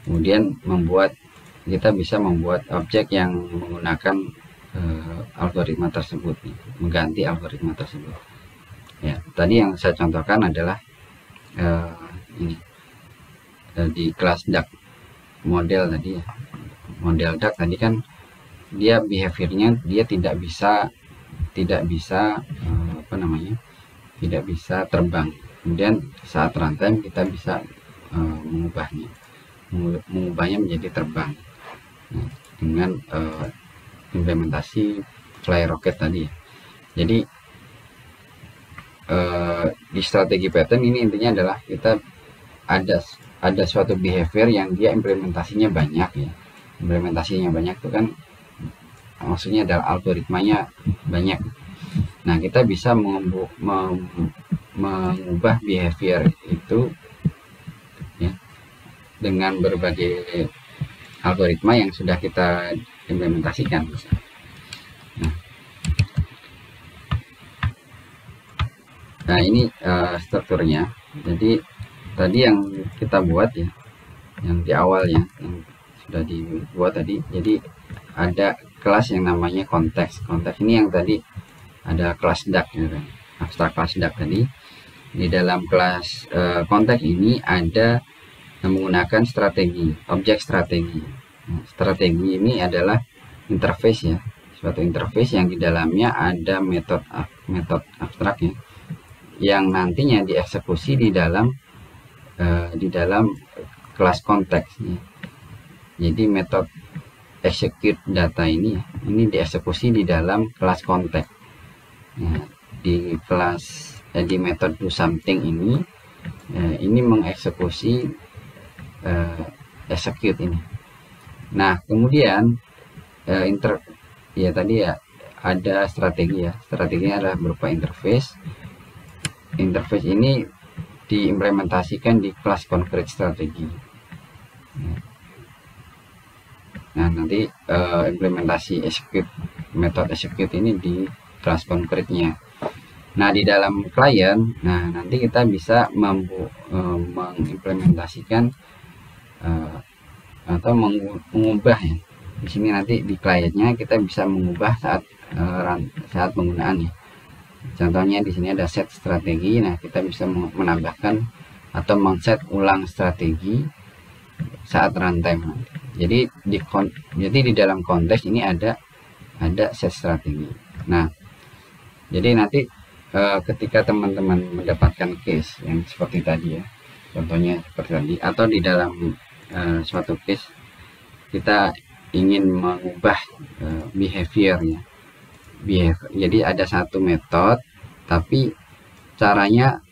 Kemudian kita bisa membuat objek yang menggunakan algoritma tersebut nih, mengganti algoritma tersebut ya. Tadi yang saya contohkan adalah ini di kelas DAC model tadi ya. Model DAC tadi kan dia behaviornya dia tidak bisa tidak bisa terbang. Kemudian saat runtime kita bisa mengubahnya menjadi terbang dengan implementasi Flyrocket tadi. Jadi di strategi pattern ini intinya adalah kita ada suatu behavior yang dia implementasinya banyak ya. Implementasinya banyak itu kan maksudnya adalah algoritmanya banyak. Nah, kita bisa mengubah behavior itu ya dengan berbagai algoritma yang sudah kita implementasikan. Nah, ini strukturnya. Jadi tadi yang kita buat ya, yang di awal ya, yang sudah dibuat tadi. Jadi ada kelas yang namanya konteks. Konteks ini yang tadi ada kelas DAC ya, abstrak kelas DAC tadi. Di dalam kelas konteks ini ada menggunakan strategi, objek strategi. Nah, strategi ini adalah interface ya, suatu interface yang di dalamnya ada metode abstrak ya, yang nantinya dieksekusi di dalam kelas konteks ya. Jadi metode execute data ini dieksekusi di dalam kelas konteks. Nah, di kelas di metode do something ini mengeksekusi execute ini. Nah, kemudian tadi ya ada strategi ya. Strateginya adalah berupa interface. Interface ini diimplementasikan di kelas concrete strategi. Nah, nanti implementasi metode execute ini di kelas concrete-nya. Nah, di dalam klien, nanti kita bisa mengimplementasikan atau mengubah ya. Di sini nanti di kliennya kita bisa mengubah saat penggunaan ya. Contohnya di sini ada set strategi. Nah, kita bisa menambahkan atau men-set ulang strategi saat runtime. Jadi di dalam konteks ini ada set strategi. Nah, jadi nanti ketika teman-teman mendapatkan case yang seperti tadi ya, contohnya seperti tadi, atau di dalam suatu case kita ingin mengubah behaviornya. Jadi ada satu metode tapi caranya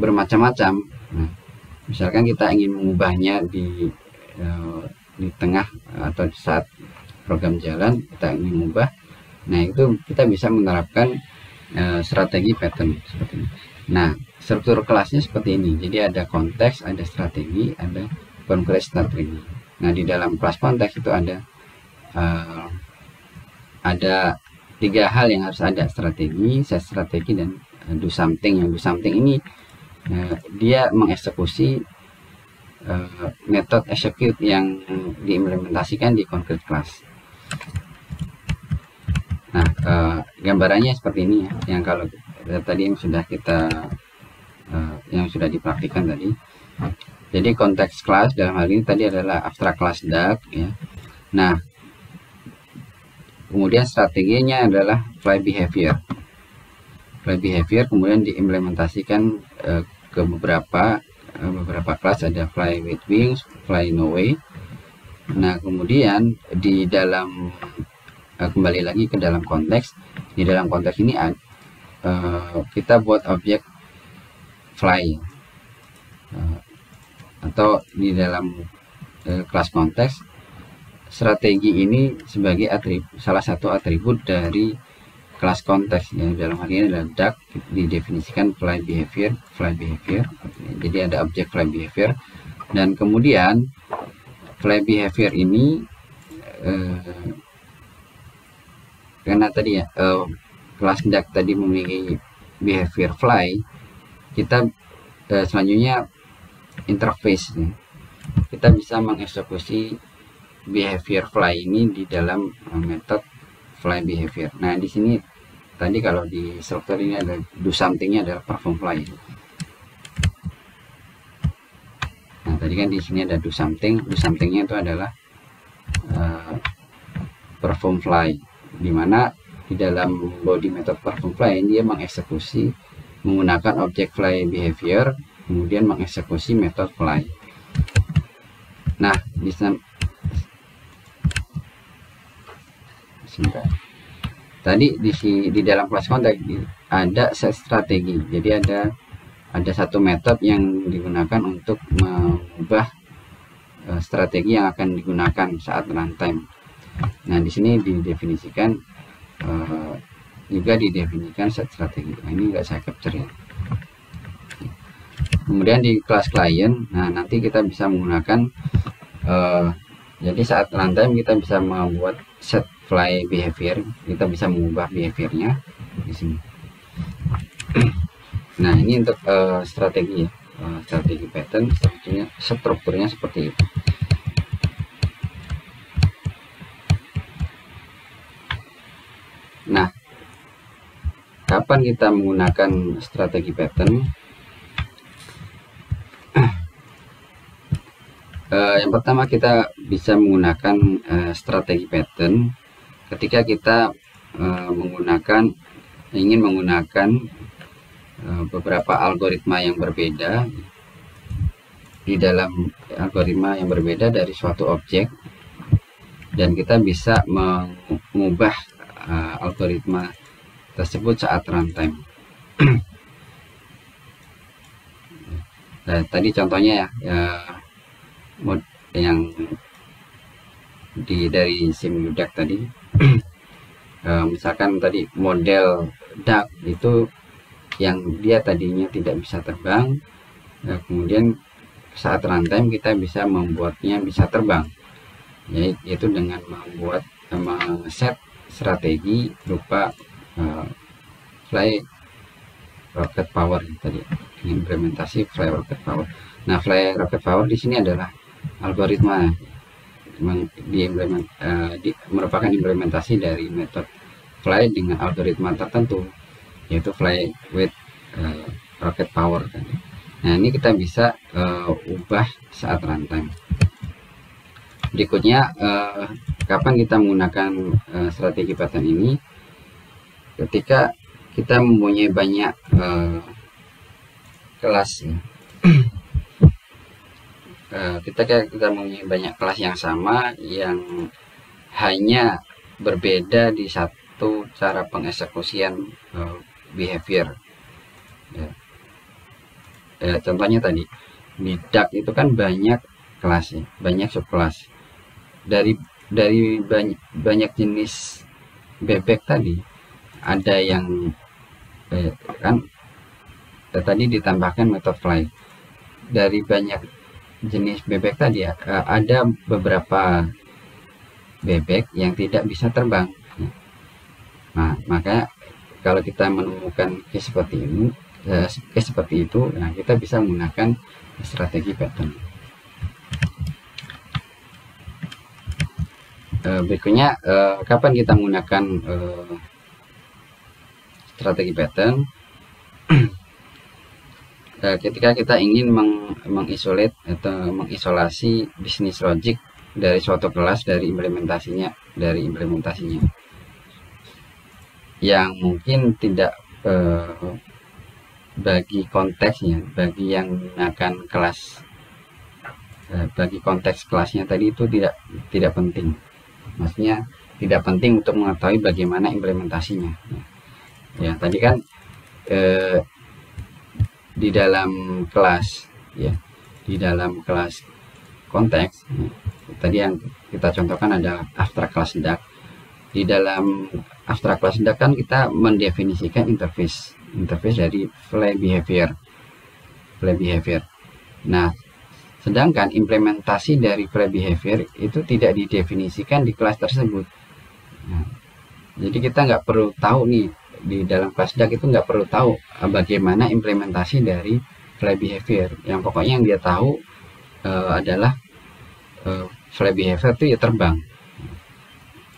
bermacam-macam. Nah, misalkan kita ingin mengubahnya di tengah atau saat program jalan kita ingin mengubah. Nah, itu kita bisa menerapkan strategi pattern seperti ini. Nah, struktur kelasnya seperti ini. Jadi ada konteks, ada strategi, ada concrete strategi. Nah, di dalam kelas konteks itu ada tiga hal yang harus ada: strategi, set strategi, dan do something. Yang do something ini dia mengeksekusi metode execute yang diimplementasikan di concrete class. Nah, gambarannya seperti ini ya, yang kalau tadi yang sudah kita yang sudah dipraktikkan tadi. Jadi konteks class dalam hal ini tadi adalah abstract class Duck ya. Nah, kemudian strateginya adalah fly behavior. Fly behavior kemudian diimplementasikan ke beberapa kelas, ada fly with wings, fly no way. Nah, kemudian di dalam kembali lagi ke dalam konteks, di dalam konteks ini kita buat objek fly atau di dalam kelas konteks, strategi ini sebagai salah satu atribut dari kelas konteks ya. Dalam hal ini adalah Duck didefinisikan fly behavior. Jadi ada objek fly behavior, dan kemudian fly behavior ini karena tadi ya kelas Duck tadi memiliki behavior fly, kita selanjutnya interface ya. Kita bisa mengeksekusi behavior fly ini di dalam metode fly behavior. Nah, di sini tadi kalau di struktur ini ada do something-nya adalah perform fly. Nah, tadi kan di sini ada do something. Do something-nya itu adalah perform fly, dimana di dalam body method perform fly dia mengeksekusi menggunakan objek fly behavior, kemudian mengeksekusi metode fly. Nah, tadi di dalam kelas konteks ada set strategi. Jadi ada satu metode yang digunakan untuk mengubah strategi yang akan digunakan saat runtime. Nah, di sini didefinisikan juga didefinisikan set strategi. Nah, ini nggak saya capture ya. Kemudian di kelas client, nah nanti kita bisa menggunakan jadi saat runtime kita bisa membuat set fly behavior, kita bisa mengubah behaviornya di sini. Nah, ini untuk strategi ya, strategi pattern, strukturnya seperti itu. Nah, kapan kita menggunakan strategi pattern? Yang pertama, kita bisa menggunakan strategi pattern ketika kita ingin menggunakan beberapa algoritma yang berbeda di dalam algoritma yang berbeda dari suatu objek, dan kita bisa mengubah algoritma tersebut saat runtime. Nah, tadi contohnya ya, yang dari SimUDuck tadi. Misalkan tadi model Duck itu yang dia tadinya tidak bisa terbang, kemudian saat runtime kita bisa membuatnya bisa terbang, yaitu dengan membuat set strategi berupa fly rocket power tadi, implementasi fly rocket power. Nah, fly rocket power di sini adalah algoritma merupakan implementasi dari metode fly dengan algoritma tertentu, yaitu fly with rocket power tadi. Nah, ini kita bisa ubah saat runtime. Berikutnya, kapan kita menggunakan strategi pattern ini? Ketika kita mempunyai banyak kelas ya. Ketika kita mempunyai banyak kelas yang sama yang hanya berbeda di satu cara pengeksekusian behavior ya. Contohnya tadi di Duck itu kan banyak kelas ya, banyak subkelas dari banyak jenis bebek tadi. Ada yang kan tadi ditambahkan metode fly. Dari banyak jenis bebek tadi ya, ada beberapa bebek yang tidak bisa terbang. Nah, makanya kalau kita menemukan case seperti ini, case seperti itu, nah kita bisa menggunakan strategi pattern. Berikutnya, kapan kita menggunakan strategi pattern? Ketika kita ingin mengisolate atau mengisolasi bisnis logic dari suatu kelas dari implementasinya, yang mungkin tidak bagi konteksnya, bagi yang menggunakan kelas, bagi konteks kelasnya tadi itu tidak penting. Maksudnya tidak penting untuk mengetahui bagaimana implementasinya. Ya, tadi kan di dalam kelas, ya, di dalam kelas konteks, tadi yang kita contohkan ada abstrak class DAG. Di dalam abstrak class DAG kan kita mendefinisikan interface dari fly behavior. Nah, sedangkan implementasi dari fly behavior itu tidak didefinisikan di kelas tersebut. Nah, jadi kita nggak perlu tahu nih, di dalam kelas DAG itu nggak perlu tahu bagaimana implementasi dari fly behavior. Yang pokoknya yang dia tahu adalah fly behavior itu ya terbang,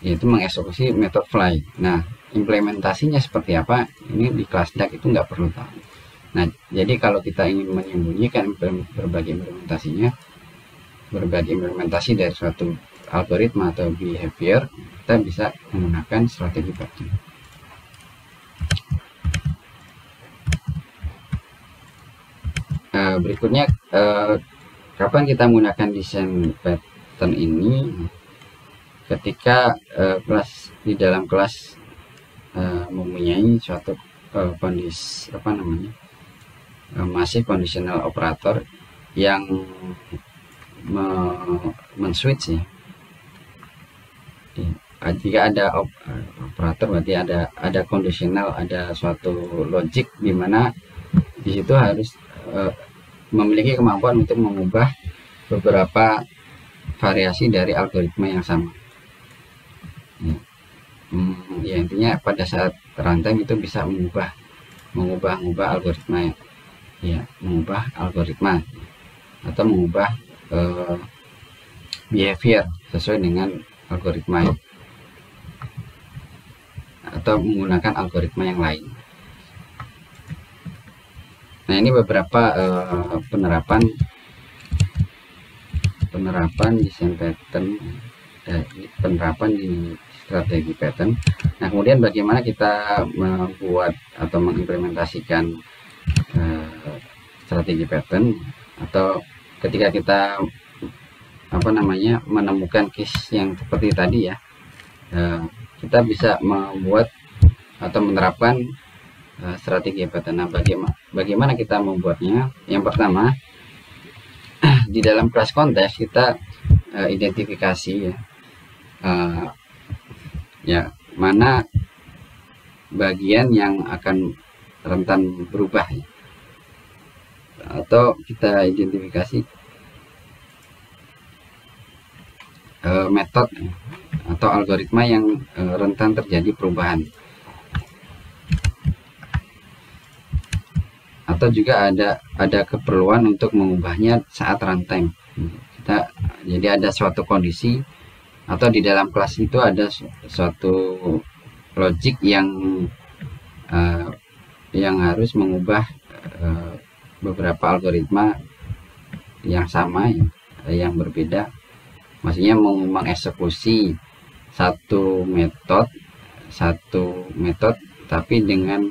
yaitu mengeksekusi metode fly. Nah, implementasinya seperti apa ini di kelas DAG itu nggak perlu tahu. Nah, jadi kalau kita ingin menyembunyikan berbagai implementasi dari suatu algoritma atau behavior, kita bisa menggunakan strategi pattern. Berikutnya, kapan kita menggunakan desain pattern ini? Ketika kelas, di dalam kelas mempunyai suatu kondisi masih conditional operator yang men-switch, ya. Jika ada operator berarti ada conditional, ada suatu logic di mana di situ harus memiliki kemampuan untuk mengubah beberapa variasi dari algoritma yang sama. Ya, intinya pada saat runtime itu bisa mengubah algoritma, ya, mengubah algoritma atau mengubah behavior sesuai dengan algoritma atau menggunakan algoritma yang lain. Nah, ini beberapa penerapan desain pattern, penerapan di strategi pattern. Nah, kemudian bagaimana kita membuat atau mengimplementasikan strategi pattern, atau ketika kita menemukan case yang seperti tadi, ya, kita bisa membuat atau menerapkan strategi pattern. Nah, bagaimana kita membuatnya? Yang pertama, di dalam kelas konteks kita identifikasi, ya, mana bagian yang akan rentan berubah, ya. Atau kita identifikasi metode atau algoritma yang rentan terjadi perubahan, atau juga ada keperluan untuk mengubahnya saat runtime. Jadi ada suatu kondisi atau di dalam kelas itu ada suatu logic yang harus mengubah beberapa algoritma yang sama, yang berbeda. Maksudnya mengeksekusi satu metode tapi dengan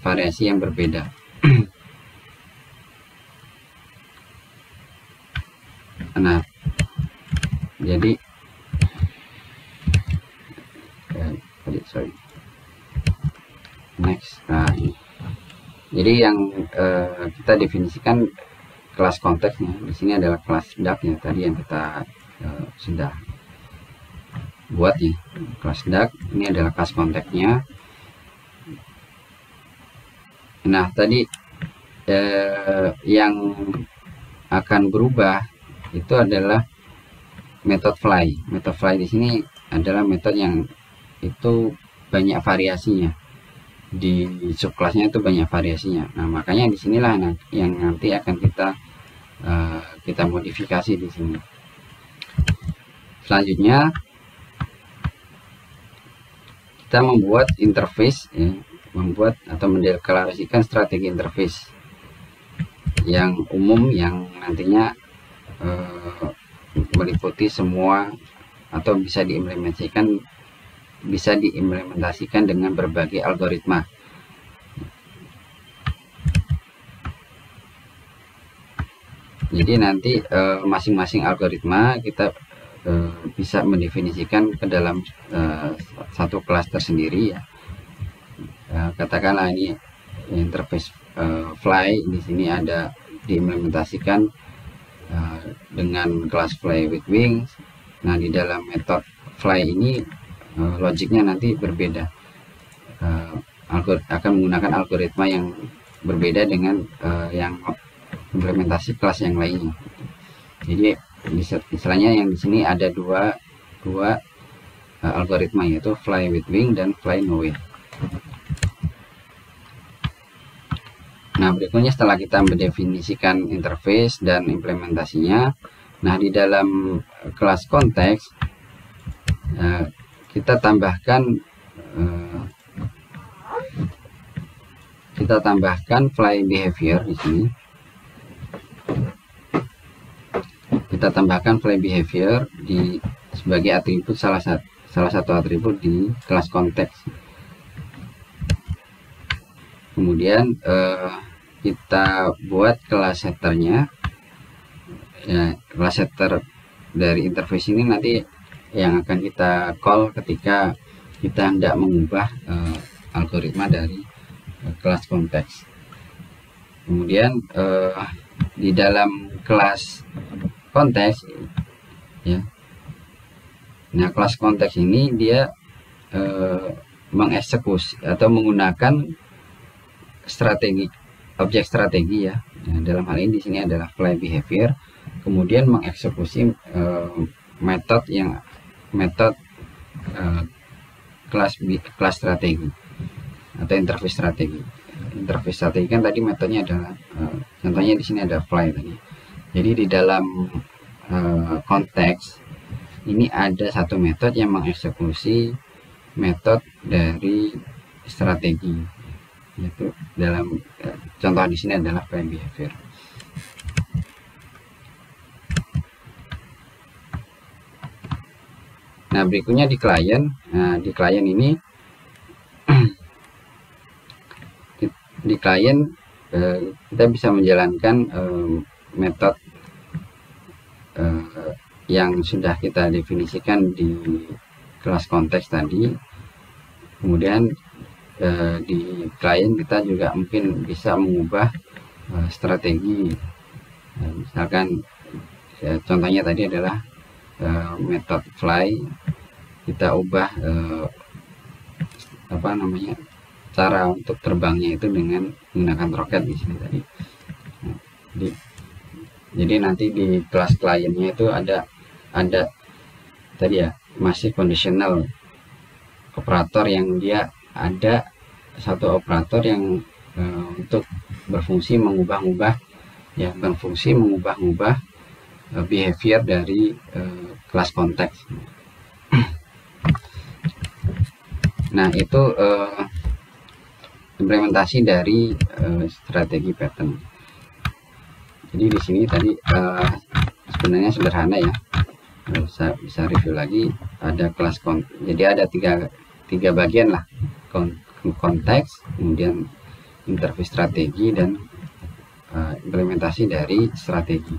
variasi yang berbeda. Nah, jadi next. Nah, jadi yang kita definisikan kelas konteksnya di sini adalah kelas DAG, ya, tadi yang kita sudah buat, ya. Kelas DAG ini adalah kelas konteksnya. Nah, tadi yang akan berubah itu adalah metode fly. Metode fly di sini adalah metode yang itu banyak variasinya, di subkelasnya itu banyak variasinya. Nah, makanya disinilah yang nanti akan kita modifikasi di sini. Selanjutnya kita membuat interface, ya, membuat atau mendeklarasikan strategi interface yang umum yang nantinya meliputi semua atau bisa diimplementasikan dengan berbagai algoritma. Jadi nanti masing-masing algoritma kita bisa mendefinisikan ke dalam satu kelas tersendiri, ya. Katakanlah ini interface fly, di sini ada diimplementasikan dengan kelas fly with wings. Nah, di dalam metode fly ini logiknya nanti berbeda, akan menggunakan algoritma yang berbeda dengan yang implementasi kelas yang lainnya. Jadi istilahnya yang di sini ada dua algoritma, yaitu fly with wing dan fly no wing. Nah, berikutnya setelah kita mendefinisikan interface dan implementasinya, nah di dalam kelas konteks kita tambahkan fly behavior di sini. Kita tambahkan fly behavior sebagai atribut, salah satu atribut di kelas konteks. Kemudian kita buat kelas setternya, ya. Kelas setter dari interface ini nanti yang akan kita call ketika kita hendak mengubah algoritma dari kelas konteks. Kemudian di dalam kelas konteks, ya. Nah, kelas konteks ini dia mengeksekusi atau menggunakan objek strategi, ya. Nah, dalam hal ini di sini adalah fly behavior, kemudian mengeksekusi metode kelas strategi atau interface strategi. Interface strategi kan tadi metodenya adalah contohnya di sini ada fly tadi. Jadi di dalam konteks ini ada satu metode yang mengeksekusi metode dari strategi, yaitu dalam contoh di sini adalah fly behavior. Nah, berikutnya di klien. Nah, di klien ini di klien kita bisa menjalankan metode yang sudah kita definisikan di kelas konteks tadi. Kemudian di klien kita juga mungkin bisa mengubah strategi. Misalkan contohnya tadi adalah metode fly, kita ubah cara untuk terbangnya itu dengan menggunakan roket di sini tadi. Jadi nanti di kelas kliennya itu ada tadi, ya, masih conditional operator yang dia ada satu operator yang untuk berfungsi mengubah-ubah behavior dari kelas konteks. Nah, itu implementasi dari strategi pattern. Jadi di sini tadi sebenarnya sederhana, ya. Bisa review lagi. Ada kelas jadi ada tiga bagian lah, konteks, kemudian interface strategi, dan implementasi dari strategi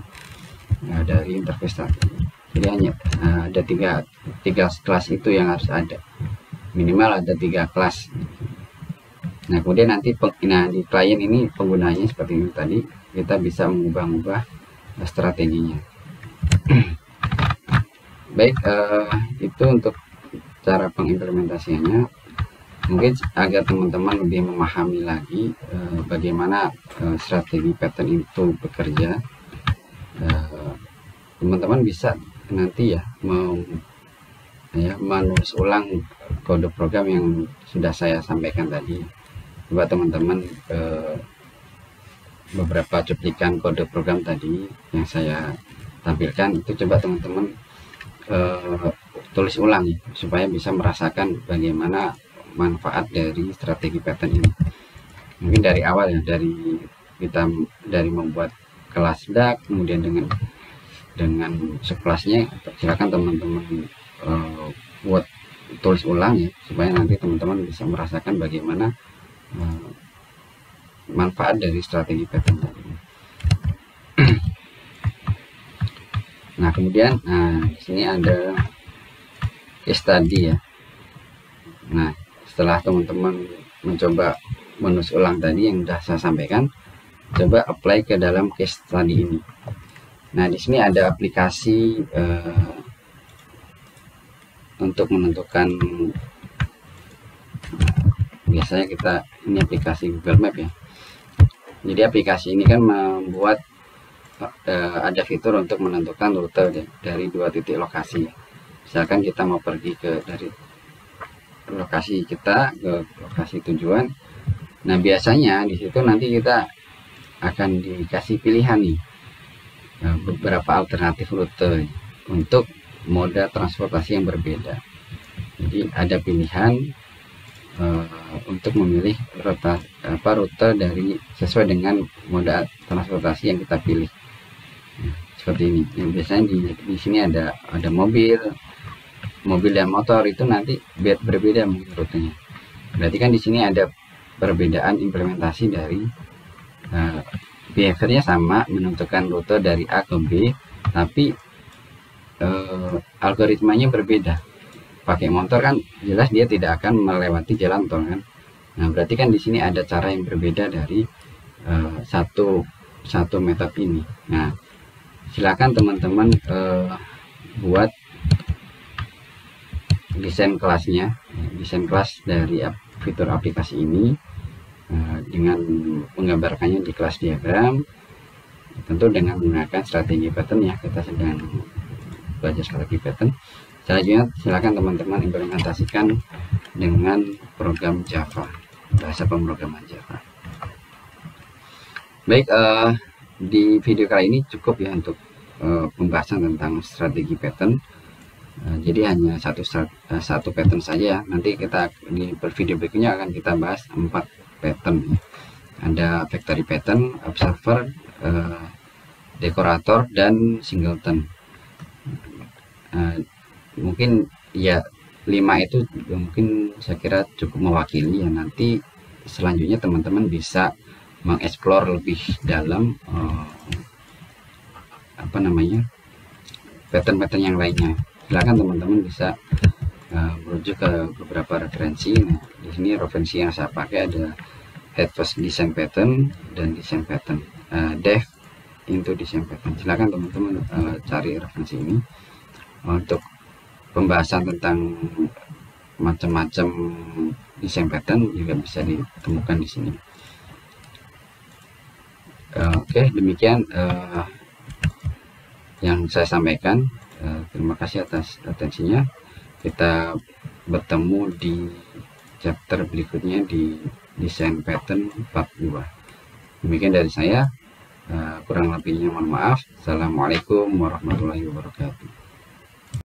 dari interface strategi. Jadi hanya ada tiga kelas itu yang harus ada, minimal ada 3 kelas. Nah, kemudian nanti di klien ini penggunanya seperti ini tadi, kita bisa mengubah strateginya. Baik, itu untuk cara pengimplementasiannya. Mungkin agar teman-teman lebih memahami lagi bagaimana strategi pattern itu bekerja, teman-teman bisa nanti, ya, ya menulis ulang kode program yang sudah saya sampaikan tadi. Coba teman-teman beberapa cuplikan kode program tadi yang saya tampilkan itu coba teman-teman tulis ulang ya, supaya bisa merasakan bagaimana manfaat dari strategi pattern ini. Mungkin dari awal ya, dari membuat kelas DAG, kemudian dengan sekelasnya, silakan teman-teman buat tulis ulang ya, supaya nanti teman-teman bisa merasakan bagaimana manfaat dari strategi pattern tadi. Nah, kemudian di sini ada case study ya. Nah, setelah teman-teman mencoba menulis ulang tadi yang sudah saya sampaikan, coba apply ke dalam case study ini. Nah, di sini ada aplikasi untuk menentukan, biasanya ini aplikasi Google Map ya. Jadi aplikasi ini kan membuat ada fitur untuk menentukan rute dari 2 titik lokasi. Misalkan kita mau pergi dari lokasi kita ke lokasi tujuan. Nah, biasanya di situ nanti kita akan dikasih pilihan nih, beberapa alternatif rute untuk moda transportasi yang berbeda. Jadi ada pilihan untuk memilih rute dari sesuai dengan moda transportasi yang kita pilih. Seperti ini. Biasanya di sini ada mobil dan motor, itu nanti berbeda rutenya. Berarti kan di sini ada perbedaan implementasi dari behaviornya sama, menentukan rute dari A ke B, tapi algoritmanya berbeda. Pakai motor kan jelas dia tidak akan melewati jalan tol kan. Nah, berarti kan di sini ada cara yang berbeda dari satu metode ini. Nah, silakan teman-teman buat desain kelasnya, desain kelas dari fitur aplikasi ini dengan menggambarkannya di kelas diagram, tentu dengan menggunakan strategi pattern ya. Kita sedang belajar strategi pattern. Selanjutnya silakan teman-teman implementasikan dengan program Java, bahasa pemrograman Java. Baik, di video kali ini cukup ya untuk pembahasan tentang strategi pattern. Jadi hanya satu pattern saja ya. Nanti kita di video berikutnya akan kita bahas 4 pattern ya. Ada factory pattern, observer, dekorator, dan singleton. Mungkin ya 5 itu mungkin saya kira cukup mewakili ya. Nanti selanjutnya teman-teman bisa mengeksplor lebih dalam pattern-pattern yang lainnya. Silakan teman-teman bisa merujuk ke beberapa referensi. Nah, di sini referensi yang saya pakai ada Head First Design Pattern dan Design Pattern, Dev into Design Pattern. Silakan teman-teman cari referensi ini. Untuk pembahasan tentang macam-macam desain pattern juga bisa ditemukan di sini. Oke, demikian yang saya sampaikan. Terima kasih atas atensinya. Kita bertemu di chapter berikutnya di desain pattern bab 2. Demikian dari saya. Kurang lebihnya mohon maaf. Assalamualaikum warahmatullahi wabarakatuh.